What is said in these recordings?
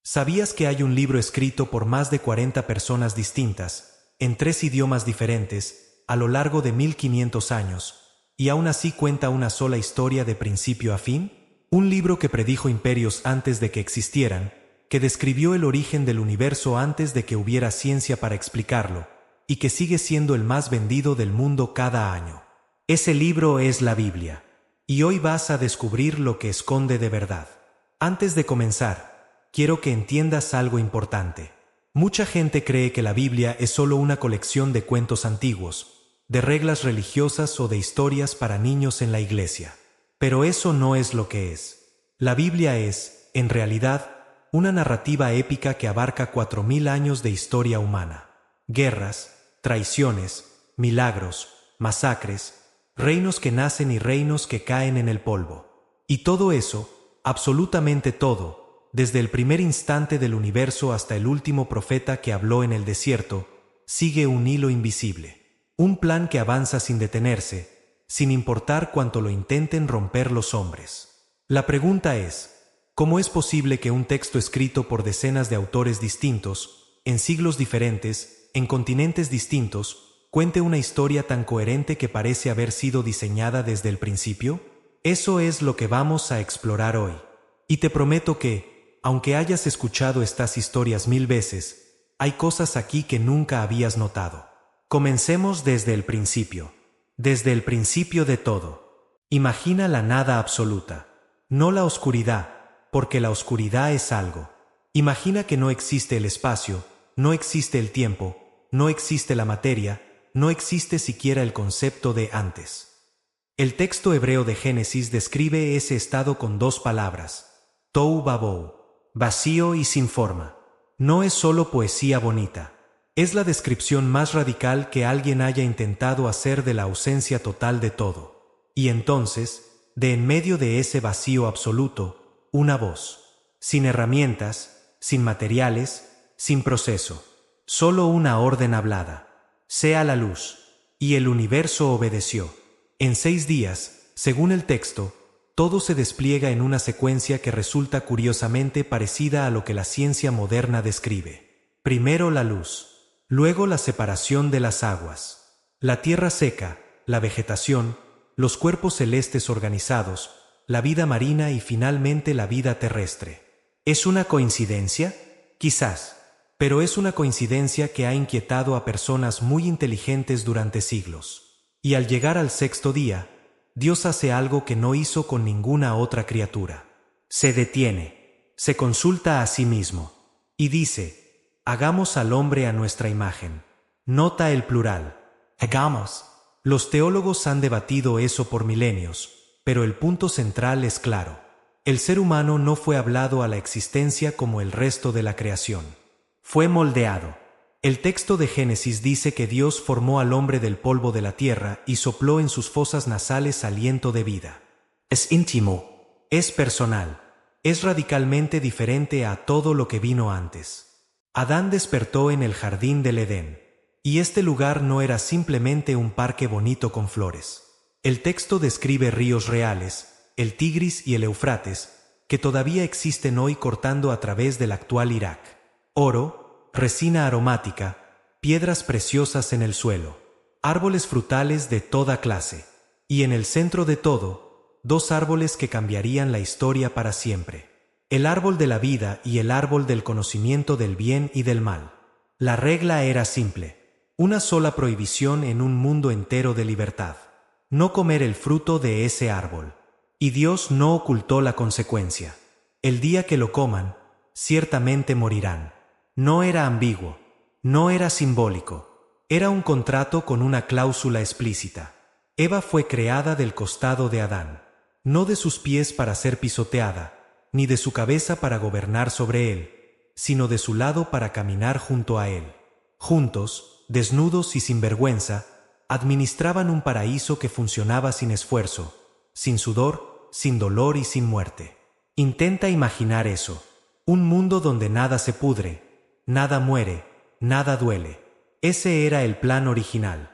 ¿Sabías que hay un libro escrito por más de 40 personas distintas, en 3 idiomas diferentes, a lo largo de 1500 años, y aún así cuenta una sola historia de principio a fin? Un libro que predijo imperios antes de que existieran, que describió el origen del universo antes de que hubiera ciencia para explicarlo, y que sigue siendo el más vendido del mundo cada año. Ese libro es la Biblia. Y hoy vas a descubrir lo que esconde de verdad. Antes de comenzar, quiero que entiendas algo importante. Mucha gente cree que la Biblia es solo una colección de cuentos antiguos, de reglas religiosas o de historias para niños en la iglesia. Pero eso no es lo que es. La Biblia es, en realidad, una narrativa épica que abarca 4000 años de historia humana. Guerras, traiciones, milagros, masacres, reinos que nacen y reinos que caen en el polvo. Y todo eso, absolutamente todo, desde el primer instante del universo hasta el último profeta que habló en el desierto, sigue un hilo invisible. Un plan que avanza sin detenerse, sin importar cuánto lo intenten romper los hombres. La pregunta es, ¿cómo es posible que un texto escrito por decenas de autores distintos, en siglos diferentes, en continentes distintos, cuente una historia tan coherente que parece haber sido diseñada desde el principio? Eso es lo que vamos a explorar hoy. Y te prometo que, aunque hayas escuchado estas historias 1000 veces, hay cosas aquí que nunca habías notado. Comencemos desde el principio. Desde el principio de todo. Imagina la nada absoluta. No la oscuridad, porque la oscuridad es algo. Imagina que no existe el espacio, no existe el tiempo, no existe la materia, no existe siquiera el concepto de antes. El texto hebreo de Génesis describe ese estado con 2 palabras: tohu vabou. Vacío y sin forma. No es solo poesía bonita. Es la descripción más radical que alguien haya intentado hacer de la ausencia total de todo. Y entonces, de en medio de ese vacío absoluto, una voz. Sin herramientas, sin materiales, sin proceso. Solo una orden hablada. Sea la luz. Y el universo obedeció. En 6 días, según el texto, todo se despliega en una secuencia que resulta curiosamente parecida a lo que la ciencia moderna describe. Primero la luz, luego la separación de las aguas, la tierra seca, la vegetación, los cuerpos celestes organizados, la vida marina y finalmente la vida terrestre. ¿Es una coincidencia? Quizás, pero es una coincidencia que ha inquietado a personas muy inteligentes durante siglos. Y al llegar al 6º día, Dios hace algo que no hizo con ninguna otra criatura. Se detiene, se consulta a sí mismo, y dice: hagamos al hombre a nuestra imagen. Nota el plural. Hagamos. Los teólogos han debatido eso por milenios, pero el punto central es claro. El ser humano no fue hablado a la existencia como el resto de la creación. Fue moldeado. El texto de Génesis dice que Dios formó al hombre del polvo de la tierra y sopló en sus fosas nasales aliento de vida. Es íntimo, es personal, es radicalmente diferente a todo lo que vino antes. Adán despertó en el jardín del Edén, y este lugar no era simplemente un parque bonito con flores. El texto describe ríos reales, el Tigris y el Éufrates, que todavía existen hoy cortando a través del actual Irak. Oro, resina aromática, piedras preciosas en el suelo, árboles frutales de toda clase, y en el centro de todo, 2 árboles que cambiarían la historia para siempre: el árbol de la vida y el árbol del conocimiento del bien y del mal. La regla era simple: una sola prohibición en un mundo entero de libertad: no comer el fruto de ese árbol. Y Dios no ocultó la consecuencia: el día que lo coman, ciertamente morirán. No era ambiguo, no era simbólico, era un contrato con una cláusula explícita. Eva fue creada del costado de Adán, no de sus pies para ser pisoteada, ni de su cabeza para gobernar sobre él, sino de su lado para caminar junto a él. Juntos, desnudos y sin vergüenza, administraban un paraíso que funcionaba sin esfuerzo, sin sudor, sin dolor y sin muerte. Intenta imaginar eso: un mundo donde nada se pudre, nada muere, nada duele. Ese era el plan original.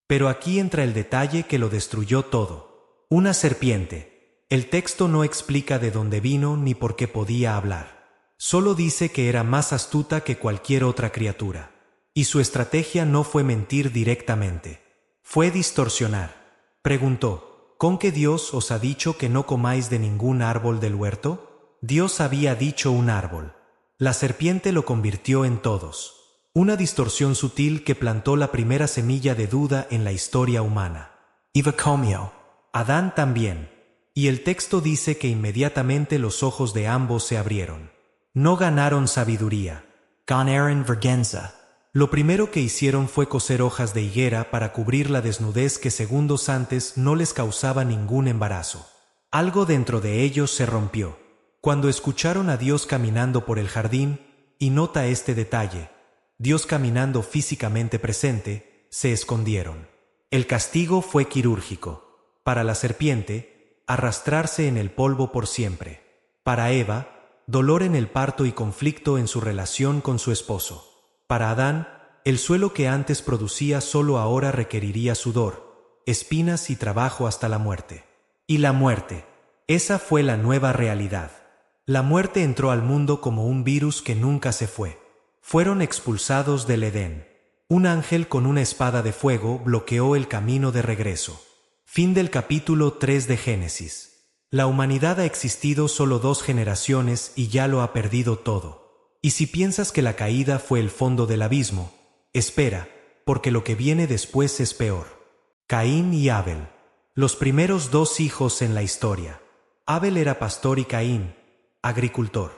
Pero aquí entra el detalle que lo destruyó todo. Una serpiente. El texto no explica de dónde vino ni por qué podía hablar. Solo dice que era más astuta que cualquier otra criatura. Y su estrategia no fue mentir directamente. Fue distorsionar. Preguntó: ¿con qué Dios os ha dicho que no comáis de ningún árbol del huerto? Dios había dicho un árbol. La serpiente lo convirtió en todos. Una distorsión sutil que plantó la primera semilla de duda en la historia humana. Eva comió. Adán también. Y el texto dice que inmediatamente los ojos de ambos se abrieron. No ganaron sabiduría. Ganaron vergüenza. Lo primero que hicieron fue coser hojas de higuera para cubrir la desnudez que segundos antes no les causaba ningún embarazo. Algo dentro de ellos se rompió. Cuando escucharon a Dios caminando por el jardín, y nota este detalle, Dios caminando físicamente presente, se escondieron. El castigo fue quirúrgico. Para la serpiente, arrastrarse en el polvo por siempre. Para Eva, dolor en el parto y conflicto en su relación con su esposo. Para Adán, el suelo que antes producía solo ahora requeriría sudor, espinas y trabajo hasta la muerte. Y la muerte. Esa fue la nueva realidad. La muerte entró al mundo como un virus que nunca se fue. Fueron expulsados del Edén. Un ángel con una espada de fuego bloqueó el camino de regreso. Fin del capítulo 3 de Génesis. La humanidad ha existido solo 2 generaciones y ya lo ha perdido todo. Y si piensas que la caída fue el fondo del abismo, espera, porque lo que viene después es peor. Caín y Abel. Los primeros 2 hijos en la historia. Abel era pastor y Caín, agricultor.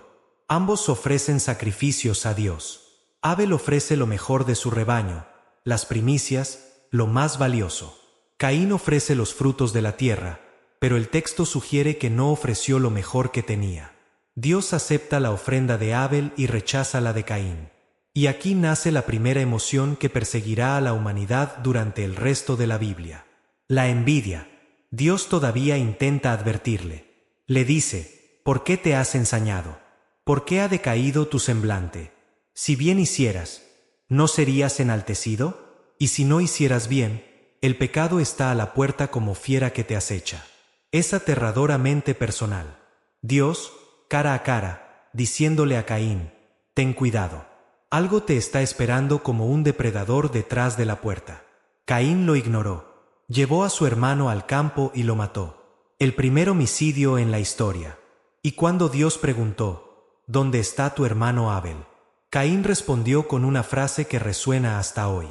Ambos ofrecen sacrificios a Dios. Abel ofrece lo mejor de su rebaño, las primicias, lo más valioso. Caín ofrece los frutos de la tierra, pero el texto sugiere que no ofreció lo mejor que tenía. Dios acepta la ofrenda de Abel y rechaza la de Caín. Y aquí nace la primera emoción que perseguirá a la humanidad durante el resto de la Biblia. La envidia. Dios todavía intenta advertirle. Le dice: ¿por qué te has ensañado? ¿Por qué ha decaído tu semblante? Si bien hicieras, ¿no serías enaltecido? Y si no hicieras bien, el pecado está a la puerta como fiera que te acecha. Es aterradoramente personal. Dios, cara a cara, diciéndole a Caín: ten cuidado. Algo te está esperando como un depredador detrás de la puerta. Caín lo ignoró. Llevó a su hermano al campo y lo mató. El primer homicidio en la historia. Y cuando Dios preguntó: ¿dónde está tu hermano Abel?, Caín respondió con una frase que resuena hasta hoy: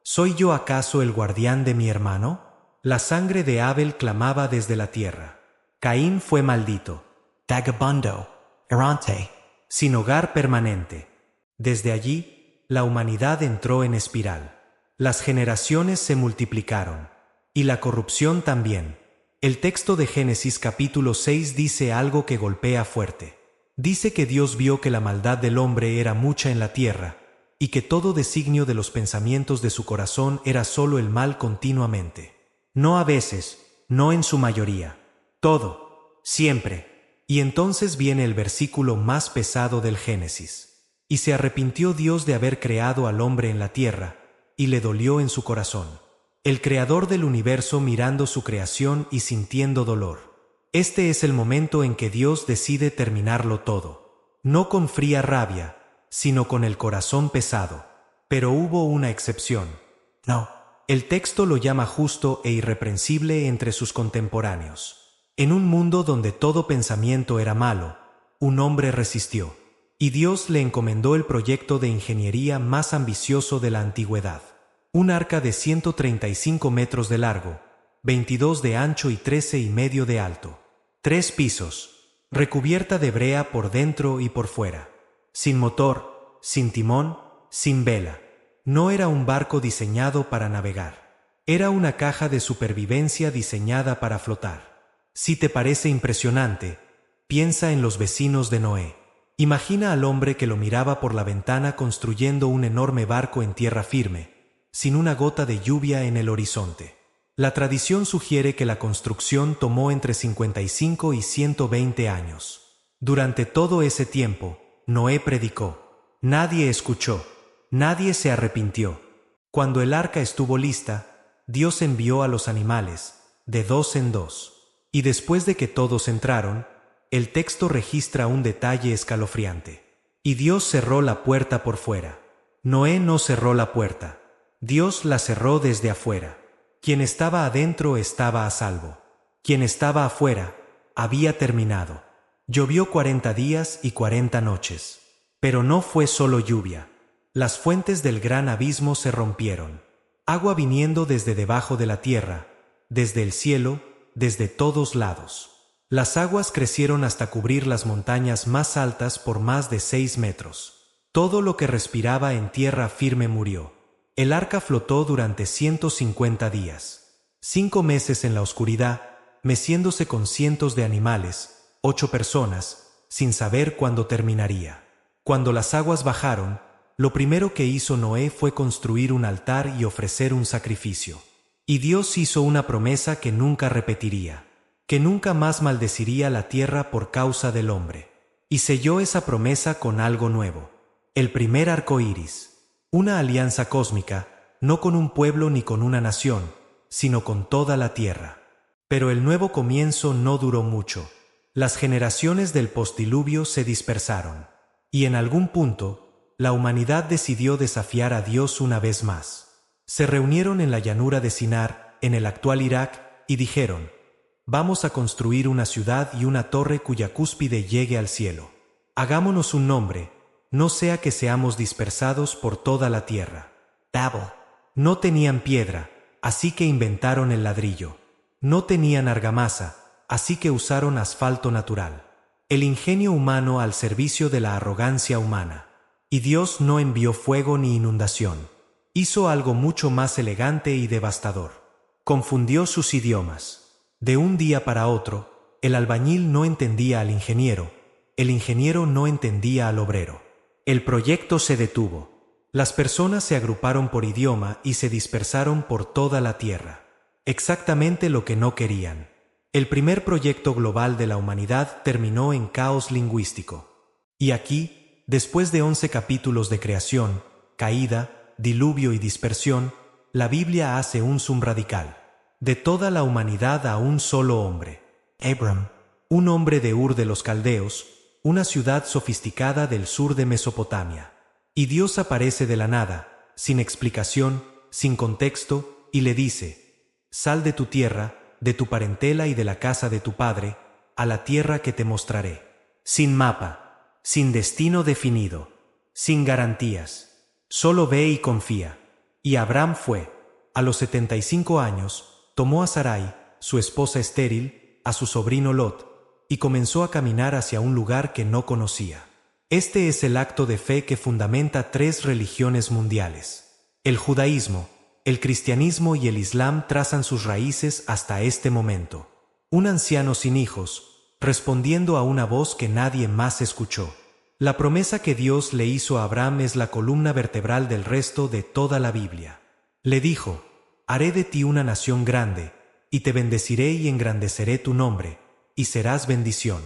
¿soy yo acaso el guardián de mi hermano? La sangre de Abel clamaba desde la tierra. Caín fue maldito. Vagabundo, errante, sin hogar permanente. Desde allí, la humanidad entró en espiral. Las generaciones se multiplicaron. Y la corrupción también. El texto de Génesis capítulo 6 dice algo que golpea fuerte. Dice que Dios vio que la maldad del hombre era mucha en la tierra, y que todo designio de los pensamientos de su corazón era solo el mal continuamente. No a veces, no en su mayoría. Todo, siempre. Y entonces viene el versículo más pesado del Génesis. Y se arrepintió Dios de haber creado al hombre en la tierra, y le dolió en su corazón. El creador del universo mirando su creación y sintiendo dolor. Este es el momento en que Dios decide terminarlo todo. No con fría rabia, sino con el corazón pesado. Pero hubo una excepción. No. El texto lo llama justo e irreprensible entre sus contemporáneos. En un mundo donde todo pensamiento era malo, un hombre resistió. Y Dios le encomendó el proyecto de ingeniería más ambicioso de la antigüedad. Un arca de 135 metros de largo, 22 de ancho y 13,5 de alto. 3 pisos, recubierta de brea por dentro y por fuera. Sin motor, sin timón, sin vela. No era un barco diseñado para navegar. Era una caja de supervivencia diseñada para flotar. Si te parece impresionante, piensa en los vecinos de Noé. Imagina al hombre que lo miraba por la ventana construyendo un enorme barco en tierra firme, sin una gota de lluvia en el horizonte. La tradición sugiere que la construcción tomó entre 55 y 120 años. Durante todo ese tiempo, Noé predicó. Nadie escuchó. Nadie se arrepintió. Cuando el arca estuvo lista, Dios envió a los animales, de 2 en 2. Y después de que todos entraron, el texto registra un detalle escalofriante. Y Dios cerró la puerta por fuera. Noé no cerró la puerta. Dios la cerró desde afuera. Quien estaba adentro estaba a salvo. Quien estaba afuera había terminado. Llovió 40 días y 40 noches. Pero no fue solo lluvia. Las fuentes del gran abismo se rompieron. Agua viniendo desde debajo de la tierra, desde el cielo, desde todos lados. Las aguas crecieron hasta cubrir las montañas más altas por más de 6 metros. Todo lo que respiraba en tierra firme murió. El arca flotó durante 150 días. 5 meses en la oscuridad, meciéndose con cientos de animales, 8 personas, sin saber cuándo terminaría. Cuando las aguas bajaron, lo primero que hizo Noé fue construir un altar y ofrecer un sacrificio. Y Dios hizo una promesa que nunca repetiría, que nunca más maldeciría la tierra por causa del hombre. Y selló esa promesa con algo nuevo: el primer arco iris, una alianza cósmica, no con un pueblo ni con una nación, sino con toda la tierra. Pero el nuevo comienzo no duró mucho. Las generaciones del postdiluvio se dispersaron. Y en algún punto, la humanidad decidió desafiar a Dios una vez más. Se reunieron en la llanura de Sinar, en el actual Irak, y dijeron: vamos a construir una ciudad y una torre cuya cúspide llegue al cielo. Hagámonos un nombre, no sea que seamos dispersados por toda la tierra. Babel. No tenían piedra, así que inventaron el ladrillo. No tenían argamasa, así que usaron asfalto natural. El ingenio humano al servicio de la arrogancia humana. Y Dios no envió fuego ni inundación. Hizo algo mucho más elegante y devastador. Confundió sus idiomas. De un día para otro, el albañil no entendía al ingeniero, el ingeniero no entendía al obrero. El proyecto se detuvo. Las personas se agruparon por idioma y se dispersaron por toda la tierra. Exactamente lo que no querían. El primer proyecto global de la humanidad terminó en caos lingüístico. Y aquí, después de 11 capítulos de creación, caída, diluvio y dispersión, la Biblia hace un zoom radical. De toda la humanidad a un solo hombre. Abram, un hombre de Ur de los Caldeos, una ciudad sofisticada del sur de Mesopotamia. Y Dios aparece de la nada, sin explicación, sin contexto, y le dice: sal de tu tierra, de tu parentela y de la casa de tu padre, a la tierra que te mostraré. Sin mapa, sin destino definido, sin garantías. Solo ve y confía. Y Abraham fue. A los 75 años, tomó a Sarai, su esposa estéril, a su sobrino Lot, y comenzó a caminar hacia un lugar que no conocía. Este es el acto de fe que fundamenta 3 religiones mundiales. El judaísmo, el cristianismo y el islam trazan sus raíces hasta este momento. Un anciano sin hijos, respondiendo a una voz que nadie más escuchó. La promesa que Dios le hizo a Abraham es la columna vertebral del resto de toda la Biblia. Le dijo: haré de ti una nación grande, y te bendeciré y engrandeceré tu nombre, y serás bendición.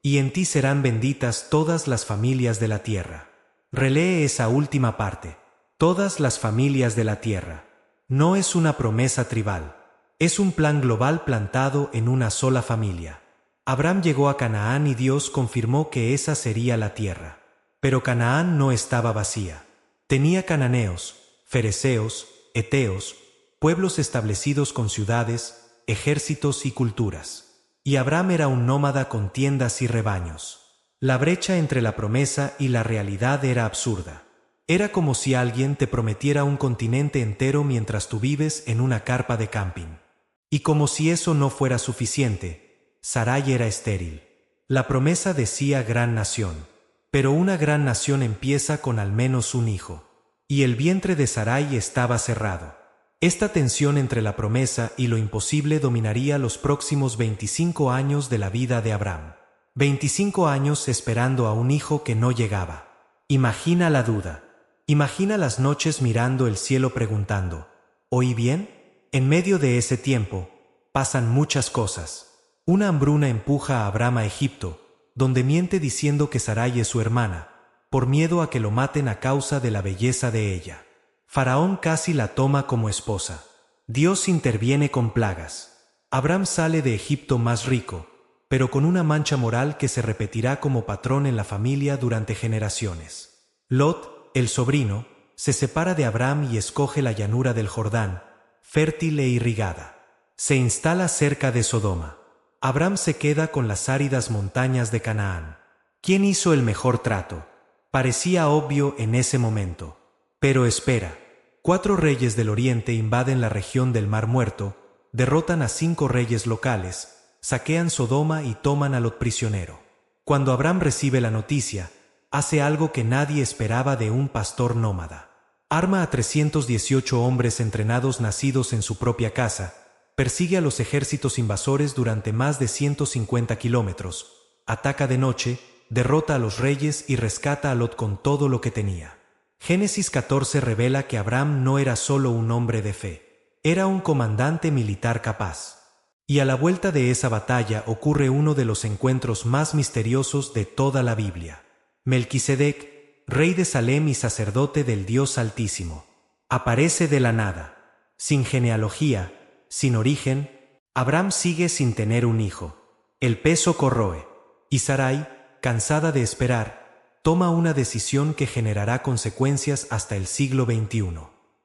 Y en ti serán benditas todas las familias de la tierra. Relee esa última parte. Todas las familias de la tierra. No es una promesa tribal. Es un plan global plantado en una sola familia. Abraham llegó a Canaán y Dios confirmó que esa sería la tierra. Pero Canaán no estaba vacía. Tenía cananeos, fereceos, heteos, pueblos establecidos con ciudades, ejércitos y culturas. Y Abraham era un nómada con tiendas y rebaños. La brecha entre la promesa y la realidad era absurda. Era como si alguien te prometiera un continente entero mientras tú vives en una carpa de camping. Y como si eso no fuera suficiente, Sarai era estéril. La promesa decía gran nación. Pero una gran nación empieza con al menos un hijo. Y el vientre de Sarai estaba cerrado. Esta tensión entre la promesa y lo imposible dominaría los próximos 25 años de la vida de Abraham. 25 años esperando a un hijo que no llegaba. Imagina la duda. Imagina las noches mirando el cielo preguntando: ¿oí bien? En medio de ese tiempo, pasan muchas cosas. Una hambruna empuja a Abraham a Egipto, donde miente diciendo que Sarai es su hermana, por miedo a que lo maten a causa de la belleza de ella. Faraón casi la toma como esposa. Dios interviene con plagas. Abraham sale de Egipto más rico, pero con una mancha moral que se repetirá como patrón en la familia durante generaciones. Lot, el sobrino, se separa de Abraham y escoge la llanura del Jordán, fértil e irrigada. Se instala cerca de Sodoma. Abraham se queda con las áridas montañas de Canaán. ¿Quién hizo el mejor trato? Parecía obvio en ese momento. Pero espera. 4 reyes del oriente invaden la región del Mar Muerto, derrotan a 5 reyes locales, saquean Sodoma y toman a Lot prisionero. Cuando Abraham recibe la noticia, hace algo que nadie esperaba de un pastor nómada. Arma a 318 hombres entrenados nacidos en su propia casa, persigue a los ejércitos invasores durante más de 150 kilómetros, ataca de noche, derrota a los reyes y rescata a Lot con todo lo que tenía. Génesis 14 revela que Abraham no era solo un hombre de fe, era un comandante militar capaz. Y a la vuelta de esa batalla ocurre uno de los encuentros más misteriosos de toda la Biblia. Melquisedec, rey de Salem y sacerdote del Dios Altísimo, aparece de la nada. Sin genealogía, sin origen, Abraham sigue sin tener un hijo. El peso corroe. Y Sarai, cansada de esperar, toma una decisión que generará consecuencias hasta el siglo XXI.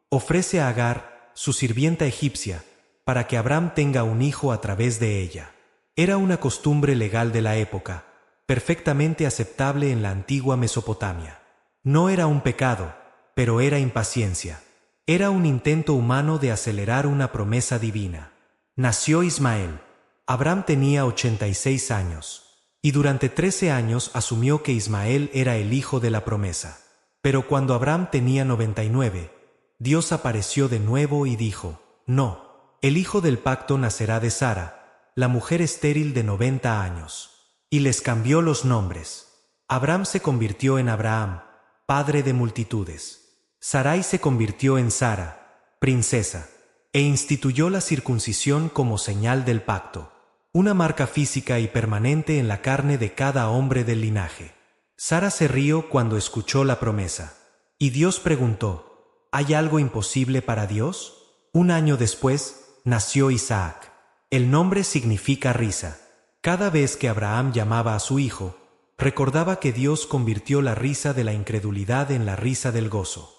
Ofrece a Agar, su sirvienta egipcia, para que Abraham tenga un hijo a través de ella. Era una costumbre legal de la época, perfectamente aceptable en la antigua Mesopotamia. No era un pecado, pero era impaciencia. Era un intento humano de acelerar una promesa divina. Nació Ismael. Abraham tenía 86 años, y durante 13 años asumió que Ismael era el hijo de la promesa. Pero cuando Abraham tenía 99, Dios apareció de nuevo y dijo: no. El hijo del pacto nacerá de Sara, la mujer estéril de 90 años. Y les cambió los nombres. Abraham se convirtió en Abraham, padre de multitudes. Sarai se convirtió en Sara, princesa, e instituyó la circuncisión como señal del pacto, una marca física y permanente en la carne de cada hombre del linaje. Sara se rió cuando escuchó la promesa. Y Dios preguntó: ¿hay algo imposible para Dios? Un año después, nació Isaac. El nombre significa risa. Cada vez que Abraham llamaba a su hijo, recordaba que Dios convirtió la risa de la incredulidad en la risa del gozo.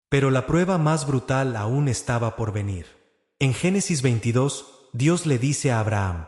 Pero la prueba más brutal aún estaba por venir. En Génesis 22, Dios le dice a Abraham: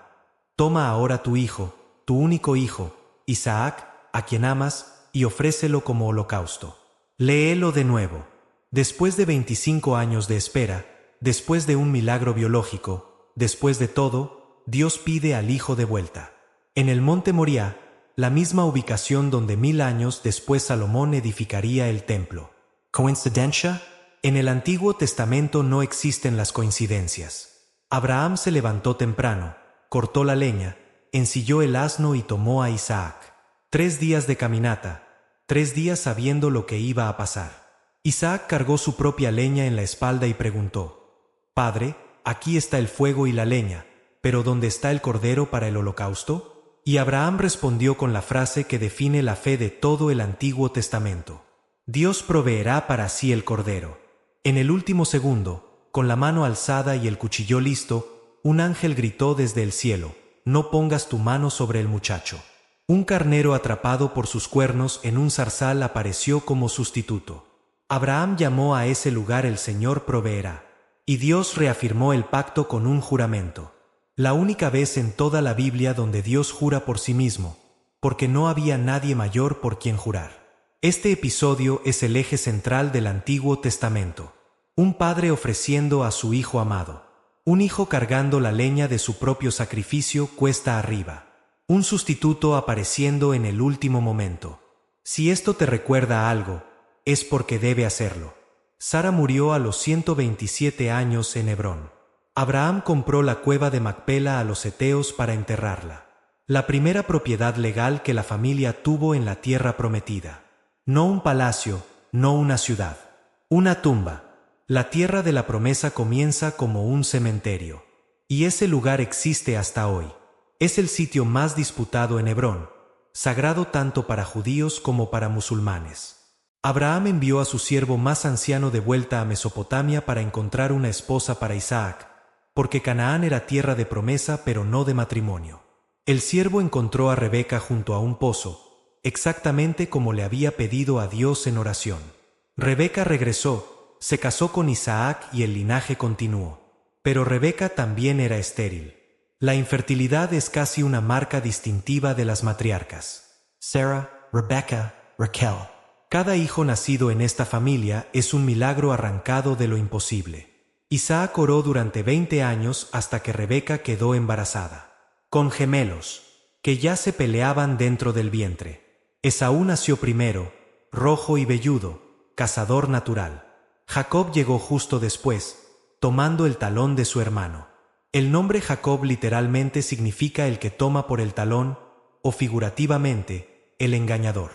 toma ahora tu hijo, tu único hijo, Isaac, a quien amas, y ofrécelo como holocausto. Léelo de nuevo. Después de 25 años de espera, después de un milagro biológico, después de todo, Dios pide al hijo de vuelta. En el monte Moriah, la misma ubicación donde 1000 años después Salomón edificaría el templo. ¿Coincidencia? En el Antiguo Testamento no existen las coincidencias. Abraham se levantó temprano, cortó la leña, ensilló el asno y tomó a Isaac. 3 días de caminata, 3 días sabiendo lo que iba a pasar. Isaac cargó su propia leña en la espalda y preguntó: Padre, aquí está el fuego y la leña, pero ¿dónde está el cordero para el holocausto? Y Abraham respondió con la frase que define la fe de todo el Antiguo Testamento: Dios proveerá para sí el cordero. En el último segundo, con la mano alzada y el cuchillo listo, un ángel gritó desde el cielo: no pongas tu mano sobre el muchacho. Un carnero atrapado por sus cuernos en un zarzal apareció como sustituto. Abraham llamó a ese lugar el Señor proveerá. Y Dios reafirmó el pacto con un juramento. La única vez en toda la Biblia donde Dios jura por sí mismo, porque no había nadie mayor por quien jurar. Este episodio es el eje central del Antiguo Testamento. Un padre ofreciendo a su hijo amado. Un hijo cargando la leña de su propio sacrificio cuesta arriba. Un sustituto apareciendo en el último momento. Si esto te recuerda a algo, es porque debe hacerlo. Sara murió a los 127 años en Hebrón. Abraham compró la cueva de Macpela a los heteos para enterrarla. La primera propiedad legal que la familia tuvo en la tierra prometida. No un palacio, no una ciudad. Una tumba. La tierra de la promesa comienza como un cementerio. Y ese lugar existe hasta hoy. Es el sitio más disputado en Hebrón, sagrado tanto para judíos como para musulmanes. Abraham envió a su siervo más anciano de vuelta a Mesopotamia para encontrar una esposa para Isaac, porque Canaán era tierra de promesa pero no de matrimonio. El siervo encontró a Rebeca junto a un pozo, exactamente como le había pedido a Dios en oración. Rebeca regresó, se casó con Isaac y el linaje continuó. Pero Rebeca también era estéril. La infertilidad es casi una marca distintiva de las matriarcas. Sarah, Rebecca, Raquel. Cada hijo nacido en esta familia es un milagro arrancado de lo imposible. Isaac oró durante 20 años hasta que Rebeca quedó embarazada. Con gemelos, que ya se peleaban dentro del vientre. Esaú nació primero, rojo y velludo, cazador natural. Jacob llegó justo después, tomando el talón de su hermano. El nombre Jacob literalmente significa el que toma por el talón, o figurativamente, el engañador.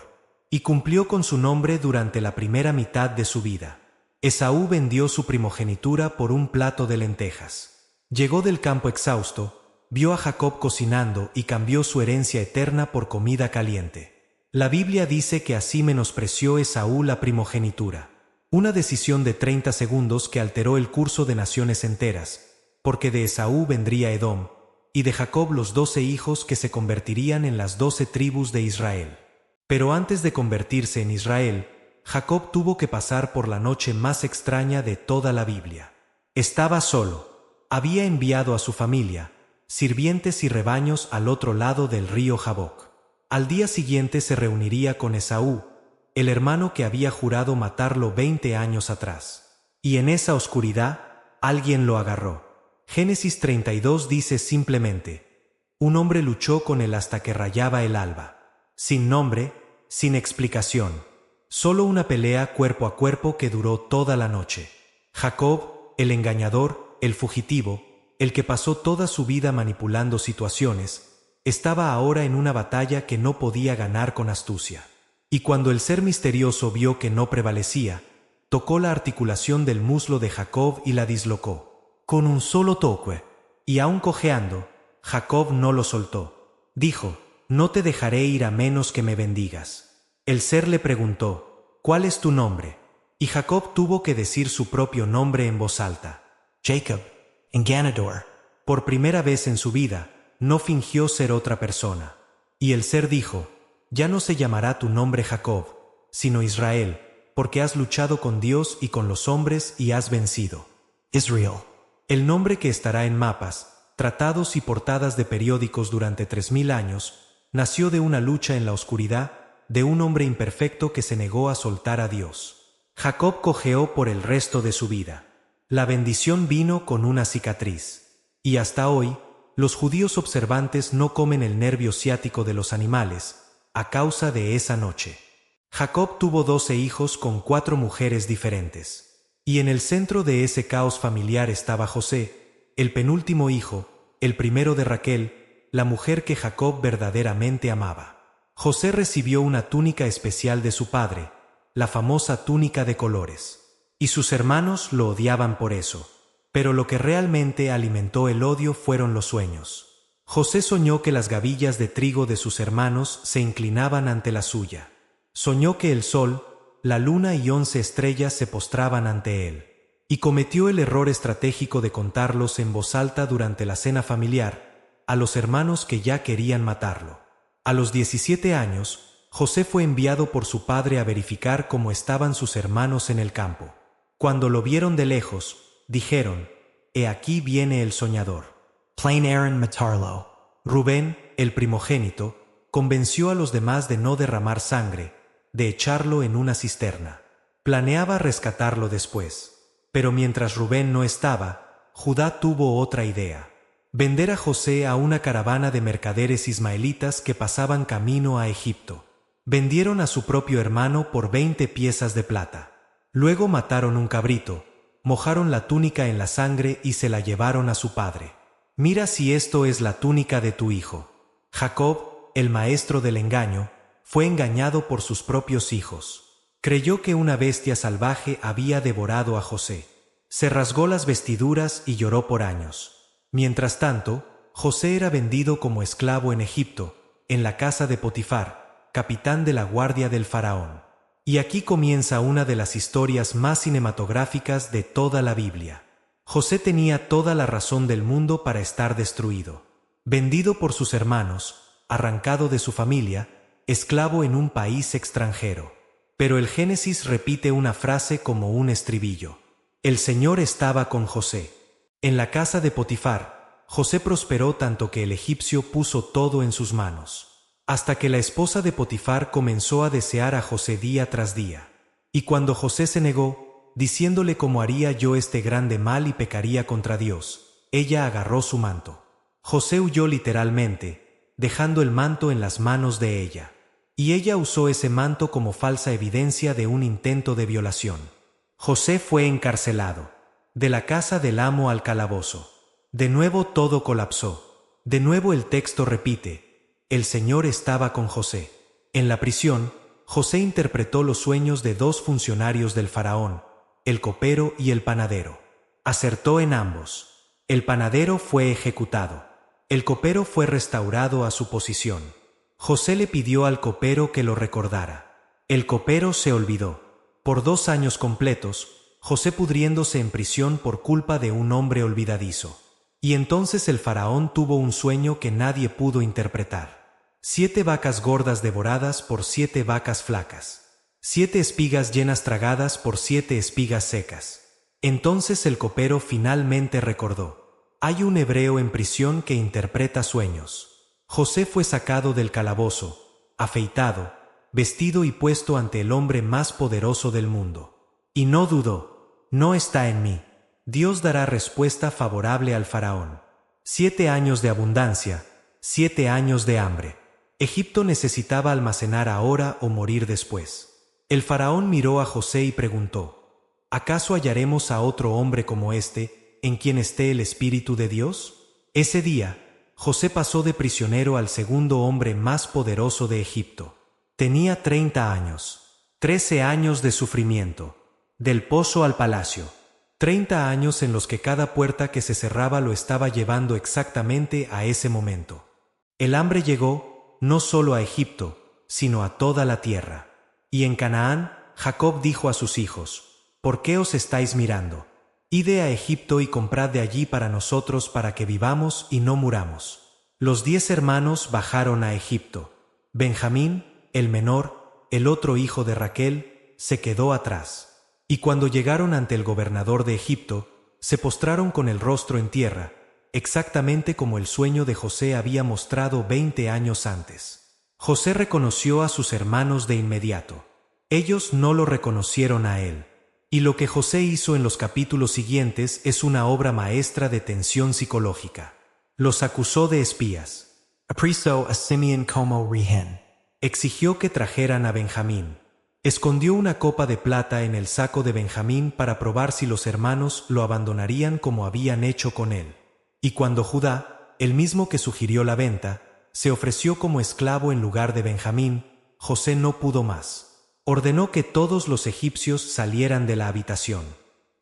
Y cumplió con su nombre durante la primera mitad de su vida. Esaú vendió su primogenitura por un plato de lentejas. Llegó del campo exhausto, vio a Jacob cocinando y cambió su herencia eterna por comida caliente. La Biblia dice que así menospreció Esaú la primogenitura. Una decisión de 30 segundos que alteró el curso de naciones enteras, porque de Esaú vendría Edom, y de Jacob los 12 hijos que se convertirían en las 12 tribus de Israel. Pero antes de convertirse en Israel, Jacob tuvo que pasar por la noche más extraña de toda la Biblia. Estaba solo. Había enviado a su familia, sirvientes y rebaños al otro lado del río Jaboc. Al día siguiente se reuniría con Esaú, el hermano que había jurado matarlo 20 años atrás. Y en esa oscuridad, alguien lo agarró. Génesis 32 dice simplemente: un hombre luchó con él hasta que rayaba el alba. Sin nombre, sin explicación. Solo una pelea cuerpo a cuerpo que duró toda la noche. Jacob, el engañador, el fugitivo, el que pasó toda su vida manipulando situaciones, estaba ahora en una batalla que no podía ganar con astucia. Y cuando el ser misterioso vio que no prevalecía, tocó la articulación del muslo de Jacob y la dislocó. Con un solo toque, y aún cojeando, Jacob no lo soltó. Dijo: no te dejaré ir a menos que me bendigas. El ser le preguntó: ¿cuál es tu nombre? Y Jacob tuvo que decir su propio nombre en voz alta. Jacob, engañador. Por primera vez en su vida, no fingió ser otra persona. Y el ser dijo: ya no se llamará tu nombre Jacob, sino Israel, porque has luchado con Dios y con los hombres y has vencido. Israel. El nombre que estará en mapas, tratados y portadas de periódicos durante 3000 años, nació de una lucha en la oscuridad, de un hombre imperfecto que se negó a soltar a Dios. Jacob cojeó por el resto de su vida. La bendición vino con una cicatriz. Y hasta hoy, los judíos observantes no comen el nervio ciático de los animales, a causa de esa noche. Jacob tuvo 12 hijos con 4 mujeres diferentes. Y en el centro de ese caos familiar estaba José, el penúltimo hijo, el primero de Raquel, la mujer que Jacob verdaderamente amaba. José recibió una túnica especial de su padre, la famosa túnica de colores. Y sus hermanos lo odiaban por eso. Pero lo que realmente alimentó el odio fueron los sueños. José soñó que las gavillas de trigo de sus hermanos se inclinaban ante la suya. Soñó que el sol, la luna y 11 estrellas se postraban ante él. Y cometió el error estratégico de contarlos en voz alta durante la cena familiar, a los hermanos que ya querían matarlo. A los 17 años, José fue enviado por su padre a verificar cómo estaban sus hermanos en el campo. Cuando lo vieron de lejos, dijeron: «He aquí viene el soñador». Plain Aaron matarlo. Rubén, el primogénito, convenció a los demás de no derramar sangre, de echarlo en una cisterna. Planeaba rescatarlo después. Pero mientras Rubén no estaba, Judá tuvo otra idea: vender a José a una caravana de mercaderes ismaelitas que pasaban camino a Egipto. Vendieron a su propio hermano por 20 piezas de plata. Luego mataron un cabrito, mojaron la túnica en la sangre y se la llevaron a su padre. Mira si esto es la túnica de tu hijo. Jacob, el maestro del engaño, fue engañado por sus propios hijos. Creyó que una bestia salvaje había devorado a José. Se rasgó las vestiduras y lloró por años. Mientras tanto, José era vendido como esclavo en Egipto, en la casa de Potifar, capitán de la guardia del faraón. Y aquí comienza una de las historias más cinematográficas de toda la Biblia. José tenía toda la razón del mundo para estar destruido. vendido por sus hermanos, arrancado de su familia, esclavo en un país extranjero. Pero el Génesis repite una frase como un estribillo. El Señor estaba con José. En la casa de Potifar, José prosperó tanto que el egipcio puso todo en sus manos, hasta que la esposa de Potifar comenzó a desear a José día tras día. Y cuando José se negó, diciéndole cómo haría yo este grande mal y pecaría contra Dios, ella agarró su manto. José huyó literalmente, dejando el manto en las manos de ella. Y ella usó ese manto como falsa evidencia de un intento de violación. José fue encarcelado. De la casa del amo al calabozo. De nuevo todo colapsó. De nuevo el texto repite: el Señor estaba con José. En la prisión, José interpretó los sueños de dos funcionarios del faraón, el copero y el panadero. Acertó en ambos. El panadero fue ejecutado. El copero fue restaurado a su posición. José le pidió al copero que lo recordara. El copero se olvidó. Por 2 años completos, José pudriéndose en prisión por culpa de un hombre olvidadizo. Y entonces el faraón tuvo un sueño que nadie pudo interpretar. 7 vacas gordas devoradas por 7 vacas flacas. 7 espigas llenas tragadas por 7 espigas secas. Entonces el copero finalmente recordó. Hay un hebreo en prisión que interpreta sueños. José fue sacado del calabozo, afeitado, vestido y puesto ante el hombre más poderoso del mundo. Y no dudó: no está en mí. Dios dará respuesta favorable al faraón. 7 años de abundancia, 7 años de hambre. Egipto necesitaba almacenar ahora o morir después. El faraón miró a José y preguntó: ¿acaso hallaremos a otro hombre como este, en quien esté el Espíritu de Dios? Ese día, José pasó de prisionero al segundo hombre más poderoso de Egipto. Tenía 30 años, 13 años de sufrimiento. Del pozo al palacio. 30 años en los que cada puerta que se cerraba lo estaba llevando exactamente a ese momento. El hambre llegó, no solo a Egipto, sino a toda la tierra. Y en Canaán, Jacob dijo a sus hijos: ¿por qué os estáis mirando? Ide a Egipto y comprad de allí para nosotros para que vivamos y no muramos. Los 10 hermanos bajaron a Egipto. Benjamín, el menor, el otro hijo de Raquel, se quedó atrás. Y cuando llegaron ante el gobernador de Egipto, se postraron con el rostro en tierra, exactamente como el sueño de José había mostrado 20 años antes. José reconoció a sus hermanos de inmediato. Ellos no lo reconocieron a él. Y lo que José hizo en los capítulos siguientes es una obra maestra de tensión psicológica. Los acusó de espías. Apresó a Simeón como rehén. Exigió que trajeran a Benjamín. Escondió una copa de plata en el saco de Benjamín para probar si los hermanos lo abandonarían como habían hecho con él. Y cuando Judá, el mismo que sugirió la venta, se ofreció como esclavo en lugar de Benjamín, José no pudo más. Ordenó que todos los egipcios salieran de la habitación.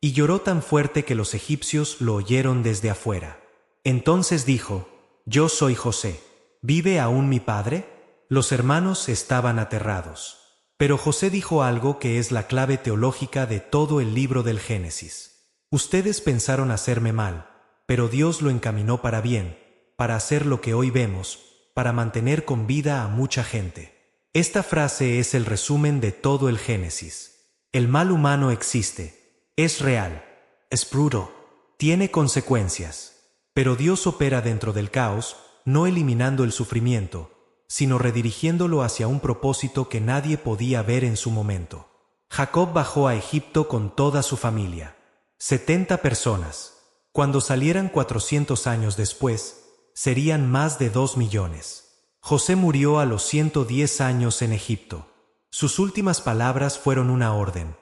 Y lloró tan fuerte que los egipcios lo oyeron desde afuera. Entonces dijo: «Yo soy José. ¿Vive aún mi padre?». Los hermanos estaban aterrados. Pero José dijo algo que es la clave teológica de todo el libro del Génesis. Ustedes pensaron hacerme mal, pero Dios lo encaminó para bien, para hacer lo que hoy vemos, para mantener con vida a mucha gente. Esta frase es el resumen de todo el Génesis. El mal humano existe, es real, es bruto, tiene consecuencias, pero Dios opera dentro del caos, no eliminando el sufrimiento, sino redirigiéndolo hacia un propósito que nadie podía ver en su momento. Jacob bajó a Egipto con toda su familia, 70 personas. Cuando salieran 400 años después, serían más de 2 millones. José murió a los 110 años en Egipto. Sus últimas palabras fueron una orden: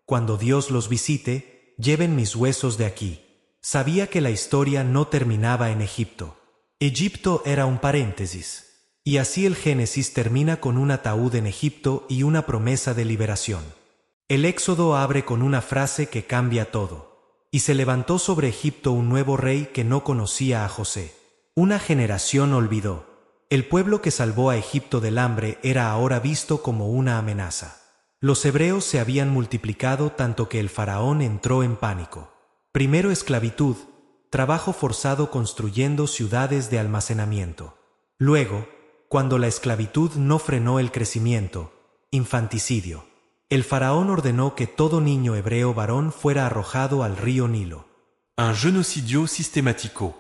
«Cuando Dios los visite, lleven mis huesos de aquí». Sabía que la historia no terminaba en Egipto. Egipto era un paréntesis. Y así el Génesis termina con un ataúd en Egipto y una promesa de liberación. El Éxodo abre con una frase que cambia todo. Y se levantó sobre Egipto un nuevo rey que no conocía a José. Una generación olvidó. El pueblo que salvó a Egipto del hambre era ahora visto como una amenaza. Los hebreos se habían multiplicado tanto que el faraón entró en pánico. Primero esclavitud, trabajo forzado construyendo ciudades de almacenamiento. Luego, cuando la esclavitud no frenó el crecimiento, infanticidio. El faraón ordenó que todo niño hebreo varón fuera arrojado al río Nilo. Un genocidio systématico.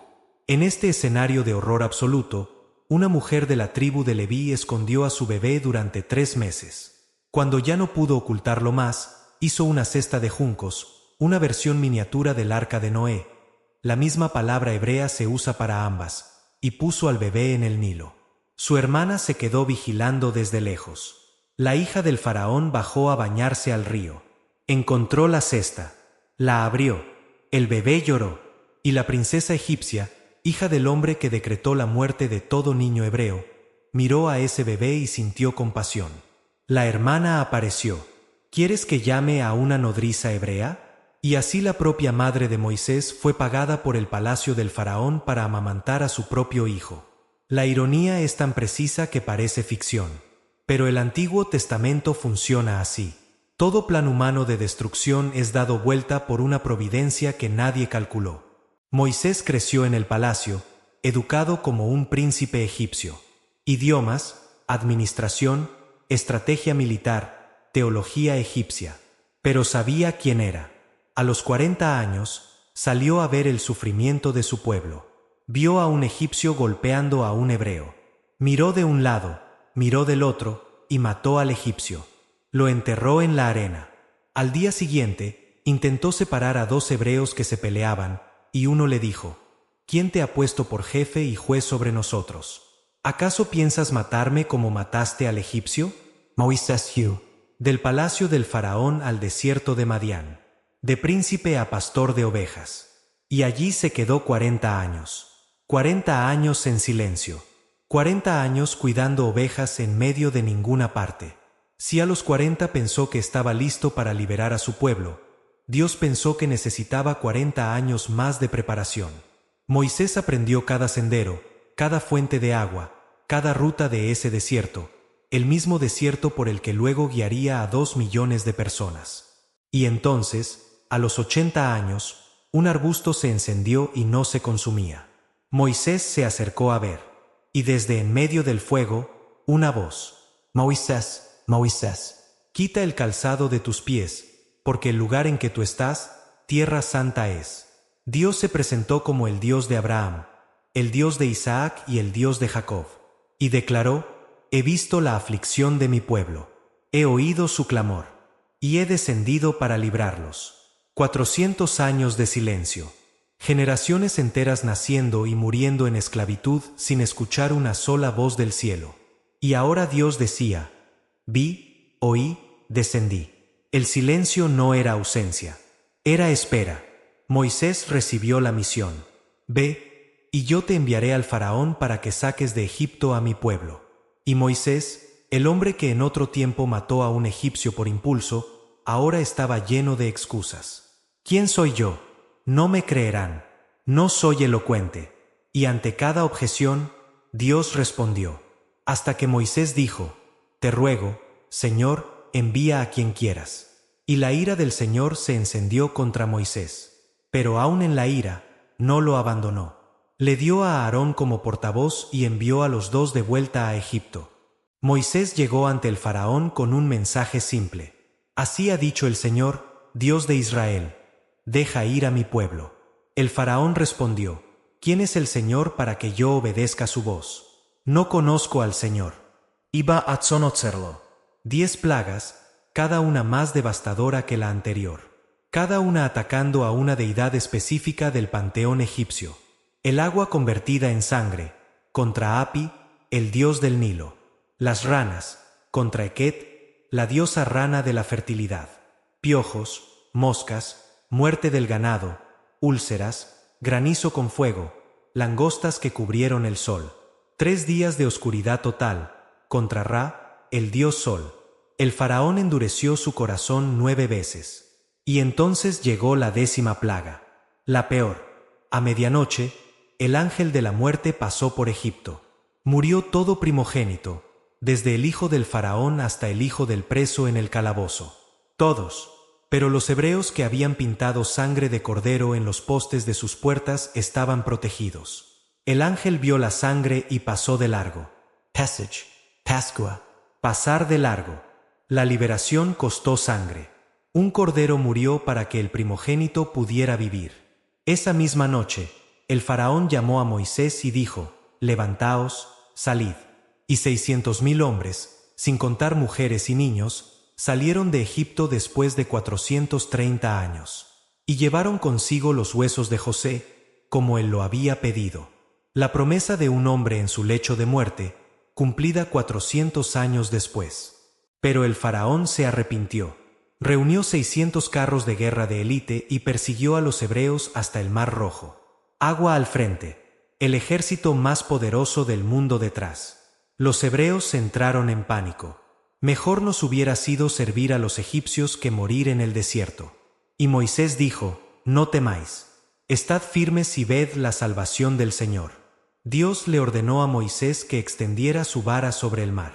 En este escenario de horror absoluto, una mujer de la tribu de Leví escondió a su bebé durante 3 meses. Cuando ya no pudo ocultarlo más, hizo una cesta de juncos, una versión miniatura del arca de Noé. La misma palabra hebrea se usa para ambas, y puso al bebé en el Nilo. Su hermana se quedó vigilando desde lejos. La hija del faraón bajó a bañarse al río. Encontró la cesta. La abrió. El bebé lloró. Y la princesa egipcia, hija del hombre que decretó la muerte de todo niño hebreo, miró a ese bebé y sintió compasión. La hermana apareció. ¿Quieres que llame a una nodriza hebrea? Y así la propia madre de Moisés fue pagada por el palacio del faraón para amamantar a su propio hijo. La ironía es tan precisa que parece ficción. Pero el Antiguo Testamento funciona así. Todo plan humano de destrucción es dado vuelta por una providencia que nadie calculó. Moisés creció en el palacio, educado como un príncipe egipcio. Idiomas, administración, estrategia militar, teología egipcia. Pero sabía quién era. A los 40 años, salió a ver el sufrimiento de su pueblo. Vio a un egipcio golpeando a un hebreo. Miró de un lado, miró del otro, y mató al egipcio. Lo enterró en la arena. Al día siguiente, intentó separar a 2 hebreos que se peleaban, y uno le dijo: ¿Quién te ha puesto por jefe y juez sobre nosotros? ¿Acaso piensas matarme como mataste al egipcio? Moisés huyó del palacio del faraón al desierto de Madián, de príncipe a pastor de ovejas. Y allí se quedó 40 años. 40 años en silencio. 40 años cuidando ovejas en medio de ninguna parte. Si a los 40 pensó que estaba listo para liberar a su pueblo, Dios pensó que necesitaba 40 años más de preparación. Moisés aprendió cada sendero, cada fuente de agua, cada ruta de ese desierto, el mismo desierto por el que luego guiaría a 2 millones de personas. Y entonces, a los 80 años, un arbusto se encendió y no se consumía. Moisés se acercó a ver, y desde en medio del fuego, una voz: Moisés, Moisés, quita el calzado de tus pies, porque el lugar en que tú estás, tierra santa es. Dios se presentó como el Dios de Abraham, el Dios de Isaac y el Dios de Jacob, y declaró: he visto la aflicción de mi pueblo, he oído su clamor, y he descendido para librarlos. 400 años de silencio. Generaciones enteras naciendo y muriendo en esclavitud sin escuchar una sola voz del cielo. Y ahora Dios decía: vi, oí, descendí. El silencio no era ausencia, era espera. Moisés recibió la misión: ve, y yo te enviaré al faraón para que saques de Egipto a mi pueblo. Y Moisés, el hombre que en otro tiempo mató a un egipcio por impulso, ahora estaba lleno de excusas. ¿Quién soy yo? No me creerán. No soy elocuente. Y ante cada objeción, Dios respondió, hasta que Moisés dijo: te ruego, Señor, envía a quien quieras. Y la ira del Señor se encendió contra Moisés. Pero aun en la ira, no lo abandonó. Le dio a Aarón como portavoz y envió a los 2 de vuelta a Egipto. Moisés llegó ante el faraón con un mensaje simple: así ha dicho el Señor, Dios de Israel: deja ir a mi pueblo. El faraón respondió: ¿quién es el Señor para que yo obedezca su voz? No conozco al Señor. Iba a conocerlo. 10 plagas, cada una más devastadora que la anterior, cada una atacando a una deidad específica del panteón egipcio. El agua convertida en sangre, contra Api, el dios del Nilo. Las ranas, contra Eket, la diosa rana de la fertilidad. Piojos, moscas, muerte del ganado, úlceras, granizo con fuego, langostas que cubrieron el sol. 3 días de oscuridad total, contra Ra, el dios sol. El faraón endureció su corazón 9 veces. Y entonces llegó la 10ª plaga, la peor. A medianoche, el ángel de la muerte pasó por Egipto. Murió todo primogénito, desde el hijo del faraón hasta el hijo del preso en el calabozo. Todos. Pero los hebreos que habían pintado sangre de cordero en los postes de sus puertas estaban protegidos. El ángel vio la sangre y pasó de largo. Passage, Pascua, pasar de largo. La liberación costó sangre. Un cordero murió para que el primogénito pudiera vivir. Esa misma noche, el faraón llamó a Moisés y dijo: «Levantaos, salid». Y 600,000 hombres, sin contar mujeres y niños, salieron de Egipto después de 430 años. Y llevaron consigo los huesos de José, como él lo había pedido. La promesa de un hombre en su lecho de muerte, cumplida 400 años después. Pero el faraón se arrepintió. Reunió 600 carros de guerra de élite y persiguió a los hebreos hasta el Mar Rojo. Agua al frente, el ejército más poderoso del mundo detrás. Los hebreos entraron en pánico. Mejor nos hubiera sido servir a los egipcios que morir en el desierto. Y Moisés dijo: «No temáis. Estad firmes y ved la salvación del Señor». Dios le ordenó a Moisés que extendiera su vara sobre el mar.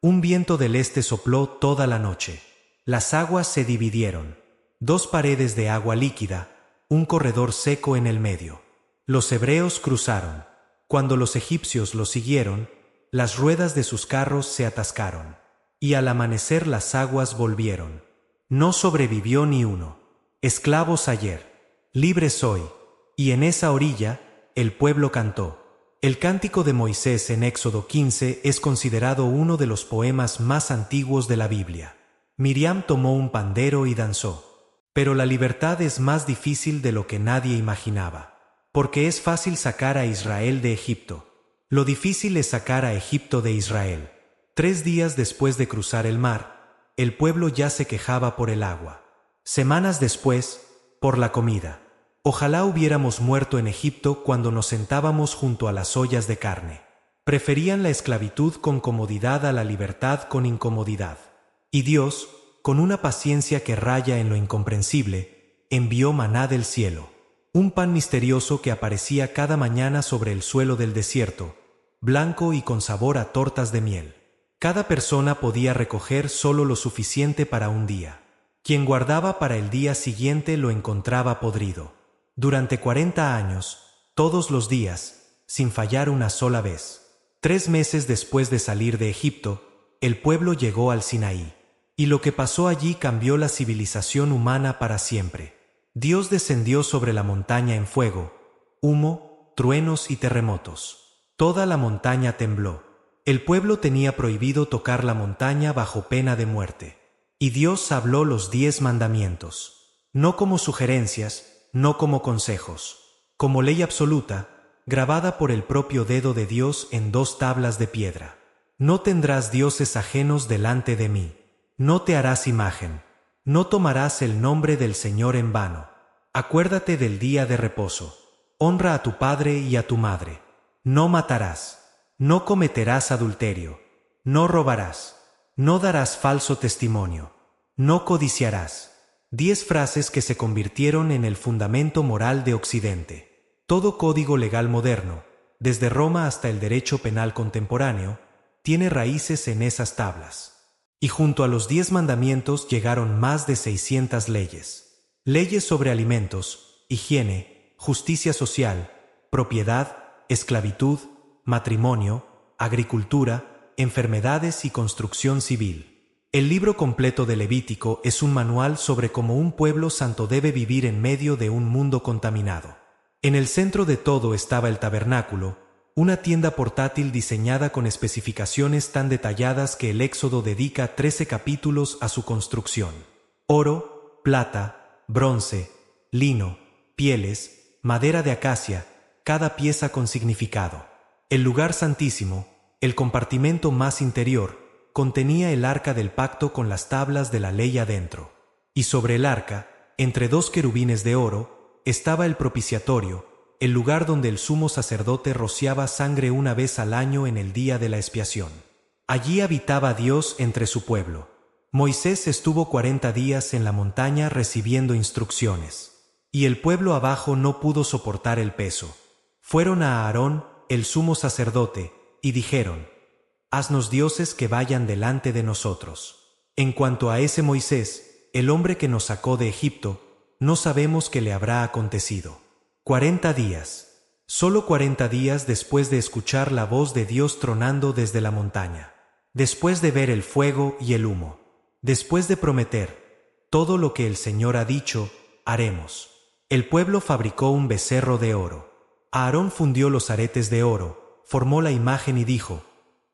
Un viento del este sopló toda la noche. Las aguas se dividieron. 2 paredes de agua líquida, un corredor seco en el medio. Los hebreos cruzaron. Cuando los egipcios los siguieron, las ruedas de sus carros se atascaron. Y al amanecer las aguas volvieron. No sobrevivió ni uno. Esclavos ayer, libres hoy. Y en esa orilla, el pueblo cantó. El cántico de Moisés en Éxodo 15 es considerado uno de los poemas más antiguos de la Biblia. Miriam tomó un pandero y danzó. Pero la libertad es más difícil de lo que nadie imaginaba. Porque es fácil sacar a Israel de Egipto. Lo difícil es sacar a Egipto de Israel. 3 días después de cruzar el mar, el pueblo ya se quejaba por el agua. Semanas después, por la comida. Ojalá hubiéramos muerto en Egipto cuando nos sentábamos junto a las ollas de carne. Preferían la esclavitud con comodidad a la libertad con incomodidad. Y Dios, con una paciencia que raya en lo incomprensible, envió maná del cielo. Un pan misterioso que aparecía cada mañana sobre el suelo del desierto, blanco y con sabor a tortas de miel. Cada persona podía recoger solo lo suficiente para un día. Quien guardaba para el día siguiente lo encontraba podrido. Durante 40 años, todos los días, sin fallar una sola vez. 3 meses después de salir de Egipto, el pueblo llegó al Sinaí. Y lo que pasó allí cambió la civilización humana para siempre. Dios descendió sobre la montaña en fuego, humo, truenos y terremotos. Toda la montaña tembló. El pueblo tenía prohibido tocar la montaña bajo pena de muerte. Y Dios habló los 10 mandamientos. No como sugerencias, no como consejos. Como ley absoluta, grabada por el propio dedo de Dios en 2 tablas de piedra. No tendrás dioses ajenos delante de mí. No te harás imagen. No tomarás el nombre del Señor en vano. Acuérdate del día de reposo. Honra a tu padre y a tu madre. No matarás. No cometerás adulterio. No robarás. No darás falso testimonio. No codiciarás. 10 frases que se convirtieron en el fundamento moral de Occidente. Todo código legal moderno, desde Roma hasta el derecho penal contemporáneo, tiene raíces en esas tablas. Y junto a los 10 mandamientos llegaron más de 600 leyes. Leyes sobre alimentos, higiene, justicia social, propiedad, esclavitud, matrimonio, agricultura, enfermedades y construcción civil. El libro completo de Levítico es un manual sobre cómo un pueblo santo debe vivir en medio de un mundo contaminado. En el centro de todo estaba el tabernáculo, una tienda portátil diseñada con especificaciones tan detalladas que el Éxodo dedica 13 capítulos a su construcción. Oro, plata, bronce, lino, pieles, madera de acacia, cada pieza con significado. El lugar santísimo, el compartimento más interior, contenía el arca del pacto con las tablas de la ley adentro. Y sobre el arca, entre 2 querubines de oro, estaba el propiciatorio, el lugar donde el sumo sacerdote rociaba sangre una vez al año en el día de la expiación. Allí habitaba Dios entre su pueblo. Moisés estuvo 40 días en la montaña recibiendo instrucciones. Y el pueblo abajo no pudo soportar el peso. Fueron a Aarón, el sumo sacerdote, y dijeron: «Haznos dioses que vayan delante de nosotros». En cuanto a ese Moisés, el hombre que nos sacó de Egipto, no sabemos qué le habrá acontecido. 40 días. Solo 40 días después de escuchar la voz de Dios tronando desde la montaña. Después de ver el fuego y el humo. Después de prometer, todo lo que el Señor ha dicho, haremos. El pueblo fabricó un becerro de oro. Aarón fundió los aretes de oro, formó la imagen y dijo: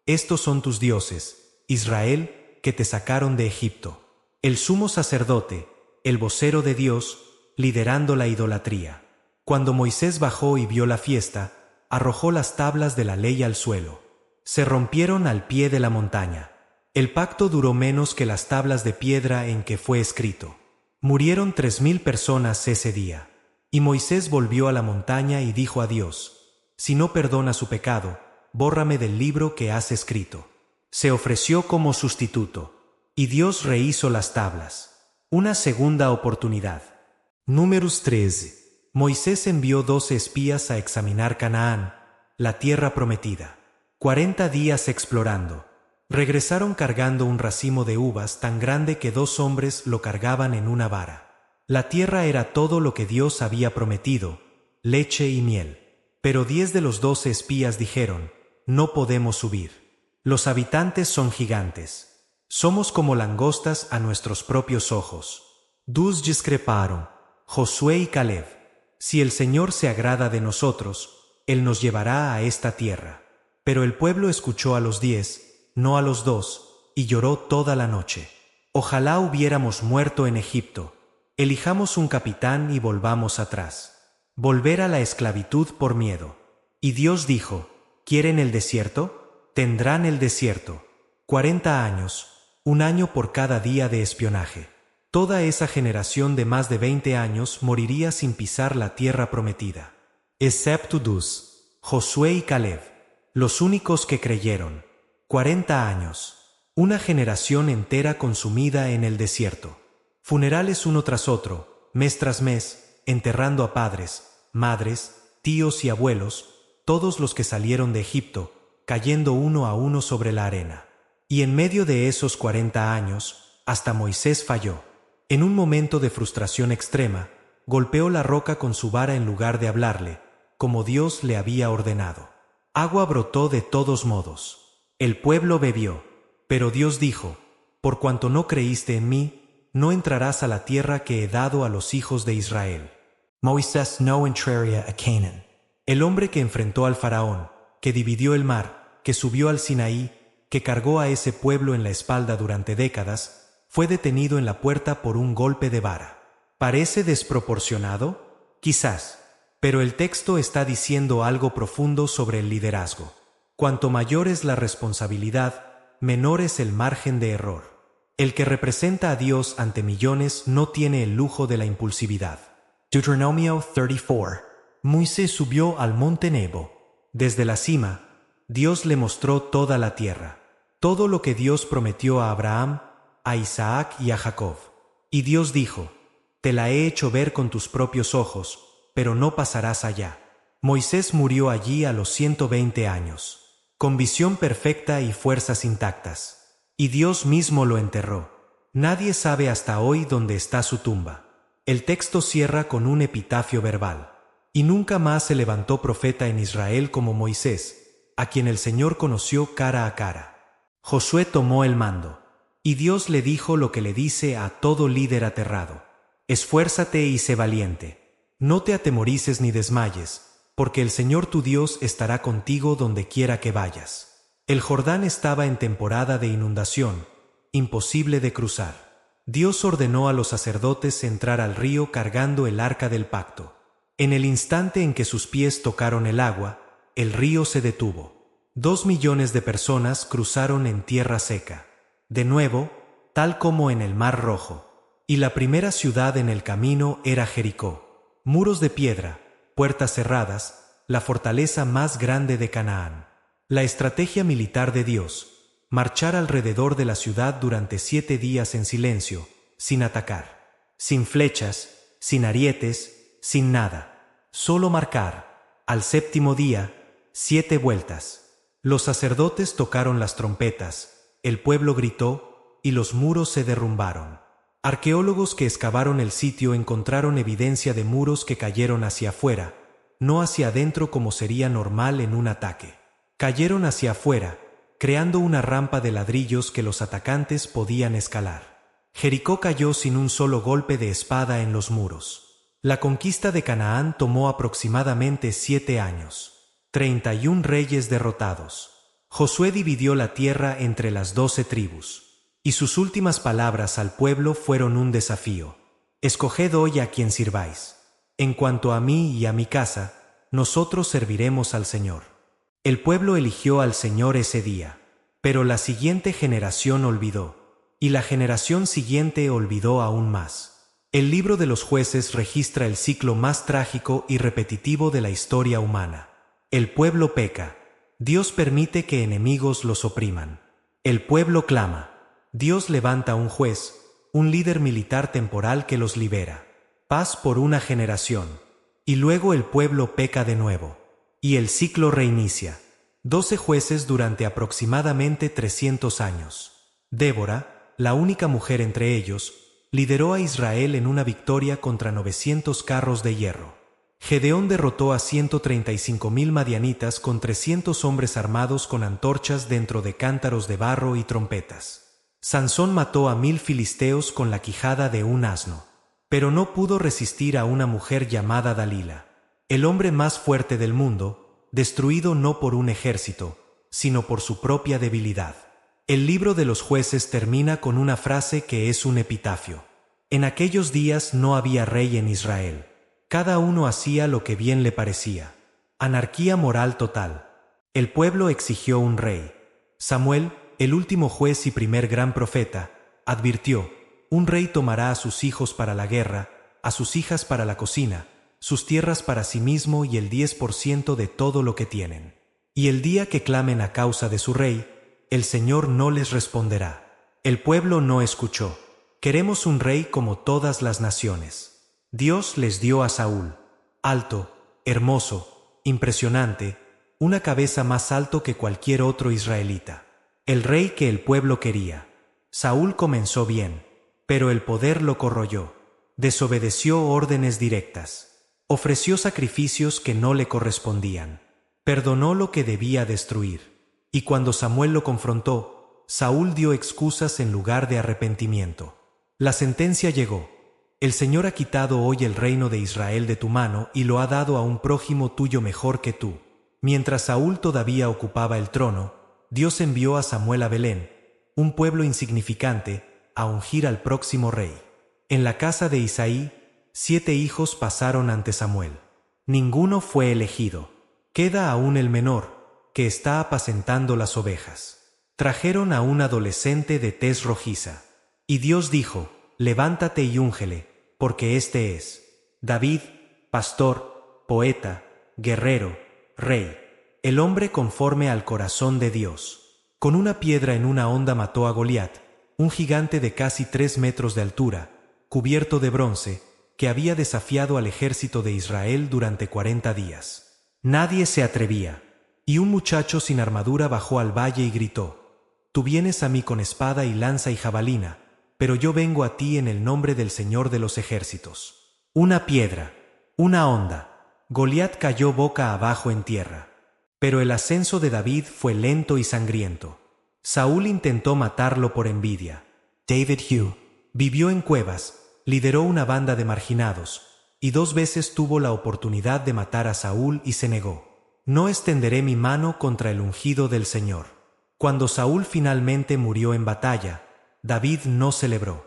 estos son tus dioses, Israel, que te sacaron de Egipto. El sumo sacerdote, el vocero de Dios, liderando la idolatría. Cuando Moisés bajó y vio la fiesta, arrojó las tablas de la ley al suelo. Se rompieron al pie de la montaña. El pacto duró menos que las tablas de piedra en que fue escrito. Murieron 3000 personas ese día. Y Moisés volvió a la montaña y dijo a Dios: si no perdona su pecado, bórrame del libro que has escrito. Se ofreció como sustituto. Y Dios rehizo las tablas. Una segunda oportunidad. Números 13. Moisés envió 12 espías a examinar Canaán, la tierra prometida. 40 días explorando. Regresaron cargando un racimo de uvas tan grande que 2 hombres lo cargaban en una vara. La tierra era todo lo que Dios había prometido, leche y miel. Pero 10 de los 12 espías dijeron: no podemos subir. Los habitantes son gigantes. Somos como langostas a nuestros propios ojos. 2 discreparon, Josué y Caleb: si el Señor se agrada de nosotros, Él nos llevará a esta tierra. Pero el pueblo escuchó a los 10, no a los 2, y lloró toda la noche. Ojalá hubiéramos muerto en Egipto. Elijamos un capitán y volvamos atrás. Volver a la esclavitud por miedo. Y Dios dijo: ¿quieren el desierto? Tendrán el desierto. 40 años, un año por cada día de espionaje. Toda esa generación de más de 20 años moriría sin pisar la tierra prometida. Excepto 2, Josué y Caleb, los únicos que creyeron. 40 años, una generación entera consumida en el desierto. Funerales uno tras otro, mes tras mes, enterrando a padres, madres, tíos y abuelos, todos los que salieron de Egipto, cayendo uno a uno sobre la arena. Y en medio de esos 40 años, hasta Moisés falló. En un momento de frustración extrema, golpeó la roca con su vara en lugar de hablarle, como Dios le había ordenado. Agua brotó de todos modos. El pueblo bebió. Pero Dios dijo: por cuanto no creíste en mí, no entrarás a la tierra que he dado a los hijos de Israel. Moisés no entraría a Canaán. El hombre que enfrentó al faraón, que dividió el mar, que subió al Sinaí, que cargó a ese pueblo en la espalda durante décadas, fue detenido en la puerta por un golpe de vara. ¿Parece desproporcionado? Quizás. Pero el texto está diciendo algo profundo sobre el liderazgo. Cuanto mayor es la responsabilidad, menor es el margen de error. El que representa a Dios ante millones no tiene el lujo de la impulsividad. Deuteronomio 34. Moisés subió al monte Nebo. Desde la cima, Dios le mostró toda la tierra. Todo lo que Dios prometió a Abraham, a Isaac y a Jacob. Y Dios dijo: te la he hecho ver con tus propios ojos, pero no pasarás allá. Moisés murió allí a los 120 años, con visión perfecta y fuerzas intactas. Y Dios mismo lo enterró. Nadie sabe hasta hoy dónde está su tumba. El texto cierra con un epitafio verbal. Y nunca más se levantó profeta en Israel como Moisés, a quien el Señor conoció cara a cara. Josué tomó el mando. Y Dios le dijo lo que le dice a todo líder aterrado: esfuérzate y sé valiente. No te atemorices ni desmayes, porque el Señor tu Dios estará contigo donde quiera que vayas. El Jordán estaba en temporada de inundación, imposible de cruzar. Dios ordenó a los sacerdotes entrar al río cargando el arca del pacto. En el instante en que sus pies tocaron el agua, el río se detuvo. 2 millones de personas cruzaron en tierra seca. De nuevo, tal como en el Mar Rojo. Y la primera ciudad en el camino era Jericó. Muros de piedra, puertas cerradas, la fortaleza más grande de Canaán. La estrategia militar de Dios: marchar alrededor de la ciudad durante 7 días en silencio, sin atacar, sin flechas, sin arietes, sin nada. Solo marcar. Al 7º día, 7 vueltas. Los sacerdotes tocaron las trompetas, el pueblo gritó, y los muros se derrumbaron. Arqueólogos que excavaron el sitio encontraron evidencia de muros que cayeron hacia afuera, no hacia adentro como sería normal en un ataque. Cayeron hacia afuera, creando una rampa de ladrillos que los atacantes podían escalar. Jericó cayó sin un solo golpe de espada en los muros. La conquista de Canaán tomó aproximadamente 7 años. 31 reyes derrotados. Josué dividió la tierra entre las 12 tribus. Y sus últimas palabras al pueblo fueron un desafío. Escoged hoy a quien sirváis. En cuanto a mí y a mi casa, nosotros serviremos al Señor. El pueblo eligió al Señor ese día, pero la siguiente generación olvidó, y la generación siguiente olvidó aún más. El libro de los Jueces registra el ciclo más trágico y repetitivo de la historia humana. El pueblo peca. Dios permite que enemigos los opriman. El pueblo clama. Dios levanta un juez, un líder militar temporal que los libera. Paz por una generación. Y luego el pueblo peca de nuevo. Y el ciclo reinicia. 12 jueces durante aproximadamente 300 años. Débora, la única mujer entre ellos, lideró a Israel en una victoria contra 900 carros de hierro. Gedeón derrotó a 135,000 madianitas con 300 hombres armados con antorchas dentro de cántaros de barro y trompetas. Sansón mató a 1000 filisteos con la quijada de un asno. Pero no pudo resistir a una mujer llamada Dalila, el hombre más fuerte del mundo, destruido no por un ejército, sino por su propia debilidad. El libro de los Jueces termina con una frase que es un epitafio. En aquellos días no había rey en Israel. Cada uno hacía lo que bien le parecía. Anarquía moral total. El pueblo exigió un rey. Samuel, el último juez y primer gran profeta, advirtió: un rey tomará a sus hijos para la guerra, a sus hijas para la cocina, sus tierras para sí mismo y el 10% de todo lo que tienen. Y el día que clamen a causa de su rey, el Señor no les responderá. El pueblo no escuchó. Queremos un rey como todas las naciones. Dios les dio a Saúl, alto, hermoso, impresionante, una cabeza más alto que cualquier otro israelita. El rey que el pueblo quería. Saúl comenzó bien, pero el poder lo corroyó. Desobedeció órdenes directas. Ofreció sacrificios que no le correspondían. Perdonó lo que debía destruir. Y cuando Samuel lo confrontó, Saúl dio excusas en lugar de arrepentimiento. La sentencia llegó. El Señor ha quitado hoy el reino de Israel de tu mano y lo ha dado a un prójimo tuyo mejor que tú. Mientras Saúl todavía ocupaba el trono, Dios envió a Samuel a Belén, un pueblo insignificante, a ungir al próximo rey. En la casa de Isaí, 7 hijos pasaron ante Samuel. Ninguno fue elegido. Queda aún el menor, que está apacentando las ovejas. Trajeron a un adolescente de tez rojiza. Y Dios dijo: levántate y úngele, porque este es David, pastor, poeta, guerrero, rey. El hombre conforme al corazón de Dios. Con una piedra en una honda mató a Goliat, un gigante de casi 3 metros de altura, cubierto de bronce, que había desafiado al ejército de Israel durante 40 días. Nadie se atrevía, y un muchacho sin armadura bajó al valle y gritó: tú vienes a mí con espada y lanza y jabalina, pero yo vengo a ti en el nombre del Señor de los ejércitos. Una piedra, una honda. Goliat cayó boca abajo en tierra. Pero el ascenso de David fue lento y sangriento. Saúl intentó matarlo por envidia. David Hugh vivió en cuevas, lideró una banda de marginados, y 2 veces tuvo la oportunidad de matar a Saúl y se negó. No extenderé mi mano contra el ungido del Señor. Cuando Saúl finalmente murió en batalla, David no celebró.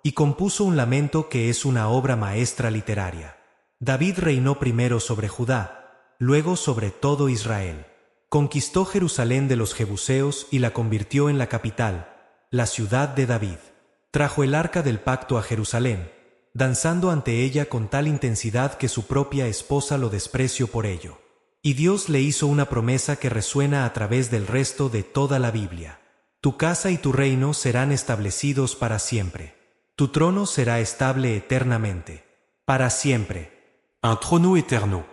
Y compuso un lamento que es una obra maestra literaria. David reinó primero sobre Judá, luego sobre todo Israel. Conquistó Jerusalén de los jebuseos y la convirtió en la capital, la ciudad de David. Trajo el arca del pacto a Jerusalén, danzando ante ella con tal intensidad que su propia esposa lo despreció por ello. Y Dios le hizo una promesa que resuena a través del resto de toda la Biblia. Tu casa y tu reino serán establecidos para siempre. Tu trono será estable eternamente. Para siempre. Un trono eterno.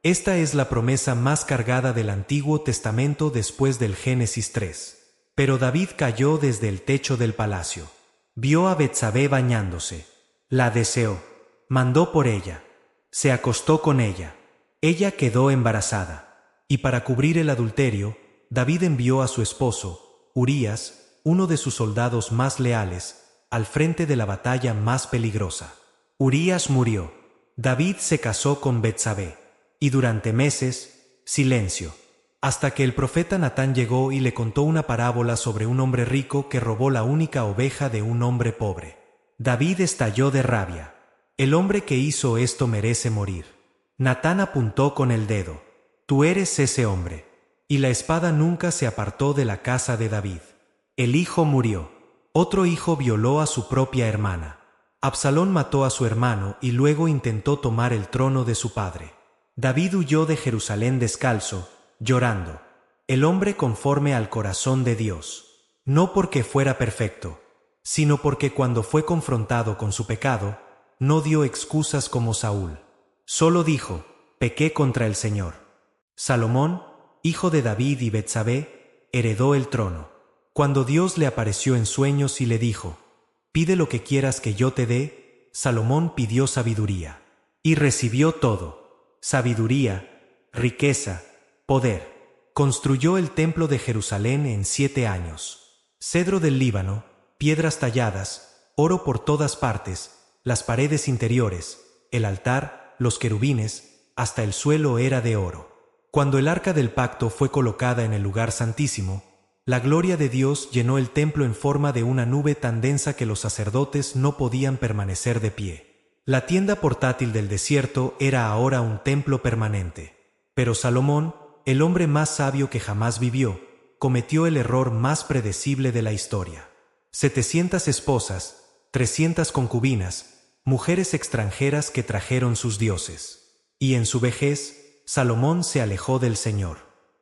Esta es la promesa más cargada del Antiguo Testamento después del Génesis 3. Pero David cayó desde el techo del palacio. Vio a Betsabé bañándose. La deseó. Mandó por ella. Se acostó con ella. Ella quedó embarazada. Y para cubrir el adulterio, David envió a su esposo, Urías, uno de sus soldados más leales, al frente de la batalla más peligrosa. Urías murió. David se casó con Betsabé. Y durante meses, silencio. Hasta que el profeta Natán llegó y le contó una parábola sobre un hombre rico que robó la única oveja de un hombre pobre. David estalló de rabia. El hombre que hizo esto merece morir. Natán apuntó con el dedo. Tú eres ese hombre. Y la espada nunca se apartó de la casa de David. El hijo murió. Otro hijo violó a su propia hermana. Absalón mató a su hermano y luego intentó tomar el trono de su padre. David huyó de Jerusalén descalzo, llorando. El hombre conforme al corazón de Dios. No porque fuera perfecto, sino porque cuando fue confrontado con su pecado, no dio excusas como Saúl. Solo dijo, pequé contra el Señor. Salomón, hijo de David y Betsabé, heredó el trono. Cuando Dios le apareció en sueños y le dijo, pide lo que quieras que yo te dé, Salomón pidió sabiduría. Y recibió todo: sabiduría, riqueza, poder. Construyó el templo de Jerusalén en 7 años. Cedro del Líbano, piedras talladas, oro por todas partes, las paredes interiores, el altar, los querubines, hasta el suelo era de oro. Cuando el arca del pacto fue colocada en el lugar santísimo, la gloria de Dios llenó el templo en forma de una nube tan densa que los sacerdotes no podían permanecer de pie. La tienda portátil del desierto era ahora un templo permanente. Pero Salomón, el hombre más sabio que jamás vivió, cometió el error más predecible de la historia. 700 esposas, 300 concubinas, mujeres extranjeras que trajeron sus dioses. Y en su vejez, Salomón se alejó del Señor.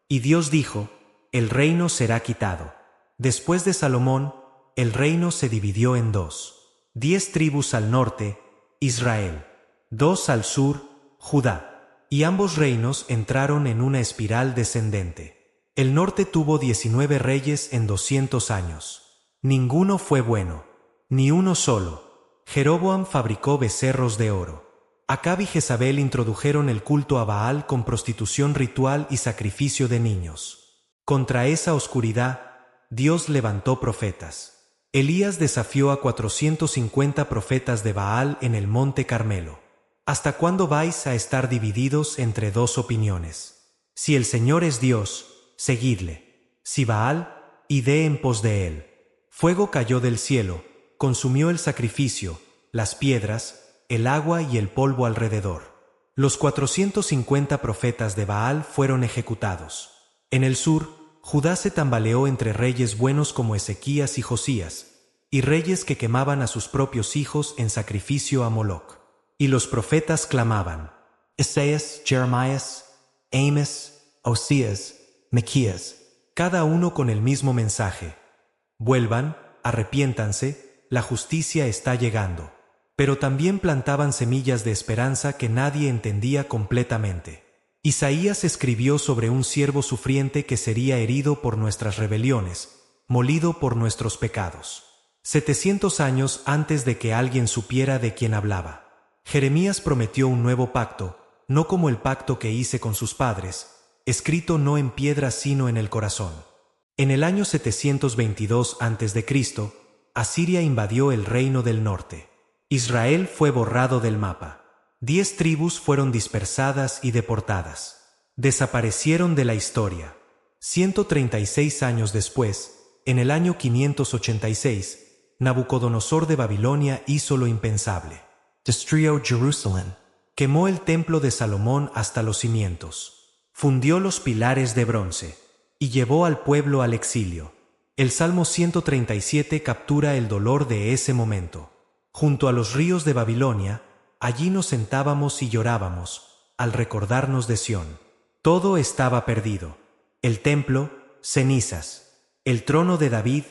Y Dios dijo, el reino será quitado. Después de Salomón, el reino se dividió en 2. 10 tribus al norte, Israel. 2 al sur, Judá. Y ambos reinos entraron en una espiral descendente. El norte tuvo 19 reyes en 200 años. Ninguno fue bueno, ni uno solo. Jeroboam fabricó becerros de oro. Acab y Jezabel introdujeron el culto a Baal con prostitución ritual y sacrificio de niños. Contra esa oscuridad, Dios levantó profetas. Elías desafió a 450 profetas de Baal en el monte Carmelo. ¿Hasta cuándo vais a estar divididos entre 2 opiniones? Si el Señor es Dios, seguidle. Si Baal, id en pos de él. Fuego cayó del cielo, consumió el sacrificio, las piedras, el agua y el polvo alrededor. Los 450 profetas de Baal fueron ejecutados. En el sur, Judá se tambaleó entre reyes buenos como Ezequías y Josías, y reyes que quemaban a sus propios hijos en sacrificio a Moloc. Y los profetas clamaban: Isaías, Jeremías, Amos, Osías, Miquías, cada uno con el mismo mensaje: vuelvan, arrepiéntanse, la justicia está llegando. Pero también plantaban semillas de esperanza que nadie entendía completamente. Isaías escribió sobre un siervo sufriente que sería herido por nuestras rebeliones, molido por nuestros pecados. 700 años antes de que alguien supiera de quién hablaba. Jeremías prometió un nuevo pacto, no como el pacto que hice con sus padres, escrito no en piedra sino en el corazón. En el año 722 a.C., Asiria invadió el reino del norte. Israel fue borrado del mapa. 10 tribus fueron dispersadas y deportadas. Desaparecieron de la historia. 136 años después, en el año 586, Nabucodonosor de Babilonia hizo lo impensable. Destruyó Jerusalén. Quemó el templo de Salomón hasta los cimientos. Fundió los pilares de bronce. Y llevó al pueblo al exilio. El Salmo 137 captura el dolor de ese momento. Junto a los ríos de Babilonia, allí nos sentábamos y llorábamos, al recordarnos de Sión. Todo estaba perdido. El templo, cenizas. El trono de David,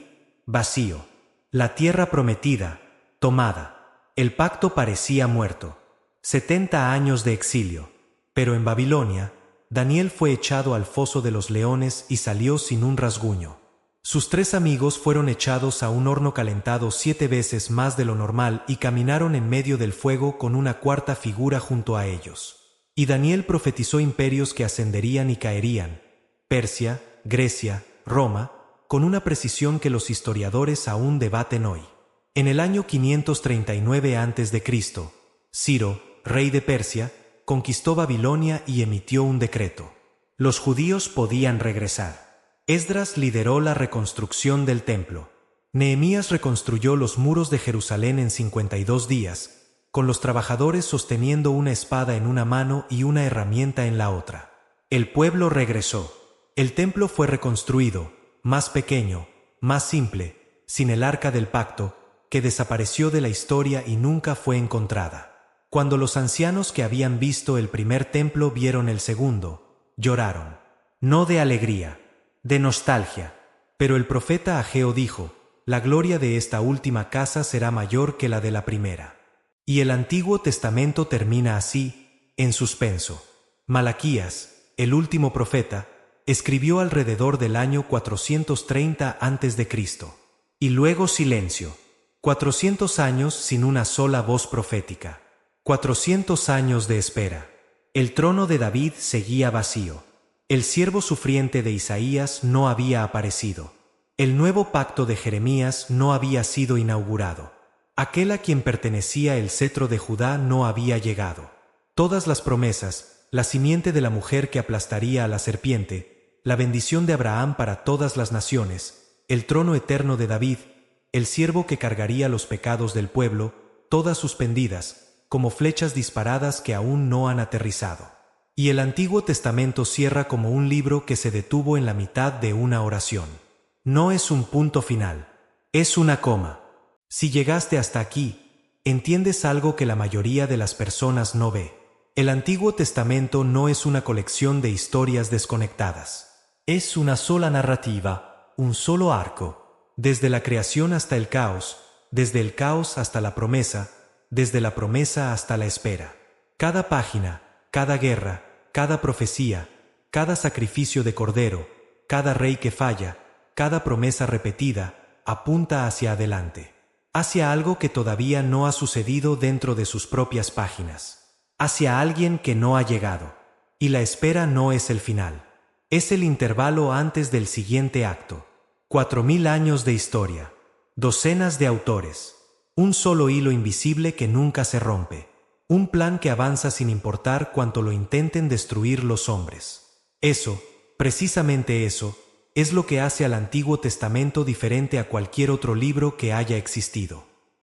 vacío. La tierra prometida, tomada. El pacto parecía muerto. 70 años de exilio. Pero en Babilonia, Daniel fue echado al foso de los leones y salió sin un rasguño. Sus 3 amigos fueron echados a un horno calentado 7 veces más de lo normal y caminaron en medio del fuego con una cuarta figura junto a ellos. Y Daniel profetizó imperios que ascenderían y caerían: Persia, Grecia, Roma, con una precisión que los historiadores aún debaten hoy. En el año 539 a.C., Ciro, rey de Persia, conquistó Babilonia y emitió un decreto. Los judíos podían regresar. Esdras lideró la reconstrucción del templo. Nehemías reconstruyó los muros de Jerusalén en 52 días, con los trabajadores sosteniendo una espada en una mano y una herramienta en la otra. El pueblo regresó. El templo fue reconstruido, más pequeño, más simple, sin el arca del pacto, que desapareció de la historia y nunca fue encontrada. Cuando los ancianos que habían visto el primer templo vieron el segundo, lloraron. No de alegría, de nostalgia. Pero el profeta Ageo dijo: la gloria de esta última casa será mayor que la de la primera. Y el Antiguo Testamento termina así, en suspenso. Malaquías, el último profeta, escribió alrededor del año 430 a.C. Y luego silencio. 400 años sin una sola voz profética. 400 años de espera. El trono de David seguía vacío. El siervo sufriente de Isaías no había aparecido. El nuevo pacto de Jeremías no había sido inaugurado. Aquel a quien pertenecía el cetro de Judá no había llegado. Todas las promesas, la simiente de la mujer que aplastaría a la serpiente, la bendición de Abraham para todas las naciones, el trono eterno de David, el siervo que cargaría los pecados del pueblo, todas suspendidas, como flechas disparadas que aún no han aterrizado. Y el Antiguo Testamento cierra como un libro que se detuvo en la mitad de una oración. No es un punto final, es una coma. Si llegaste hasta aquí, entiendes algo que la mayoría de las personas no ve. El Antiguo Testamento no es una colección de historias desconectadas. Es una sola narrativa, un solo arco, desde la creación hasta el caos, desde el caos hasta la promesa, desde la promesa hasta la espera. Cada página, cada guerra, cada profecía, cada sacrificio de cordero, cada rey que falla, cada promesa repetida, apunta hacia adelante, hacia algo que todavía no ha sucedido dentro de sus propias páginas, hacia alguien que no ha llegado. Y la espera no es el final, es el intervalo antes del siguiente acto. 4000 años de historia, docenas de autores, un solo hilo invisible que nunca se rompe, un plan que avanza sin importar cuánto lo intenten destruir los hombres. Eso, precisamente eso, es lo que hace al Antiguo Testamento diferente a cualquier otro libro que haya existido.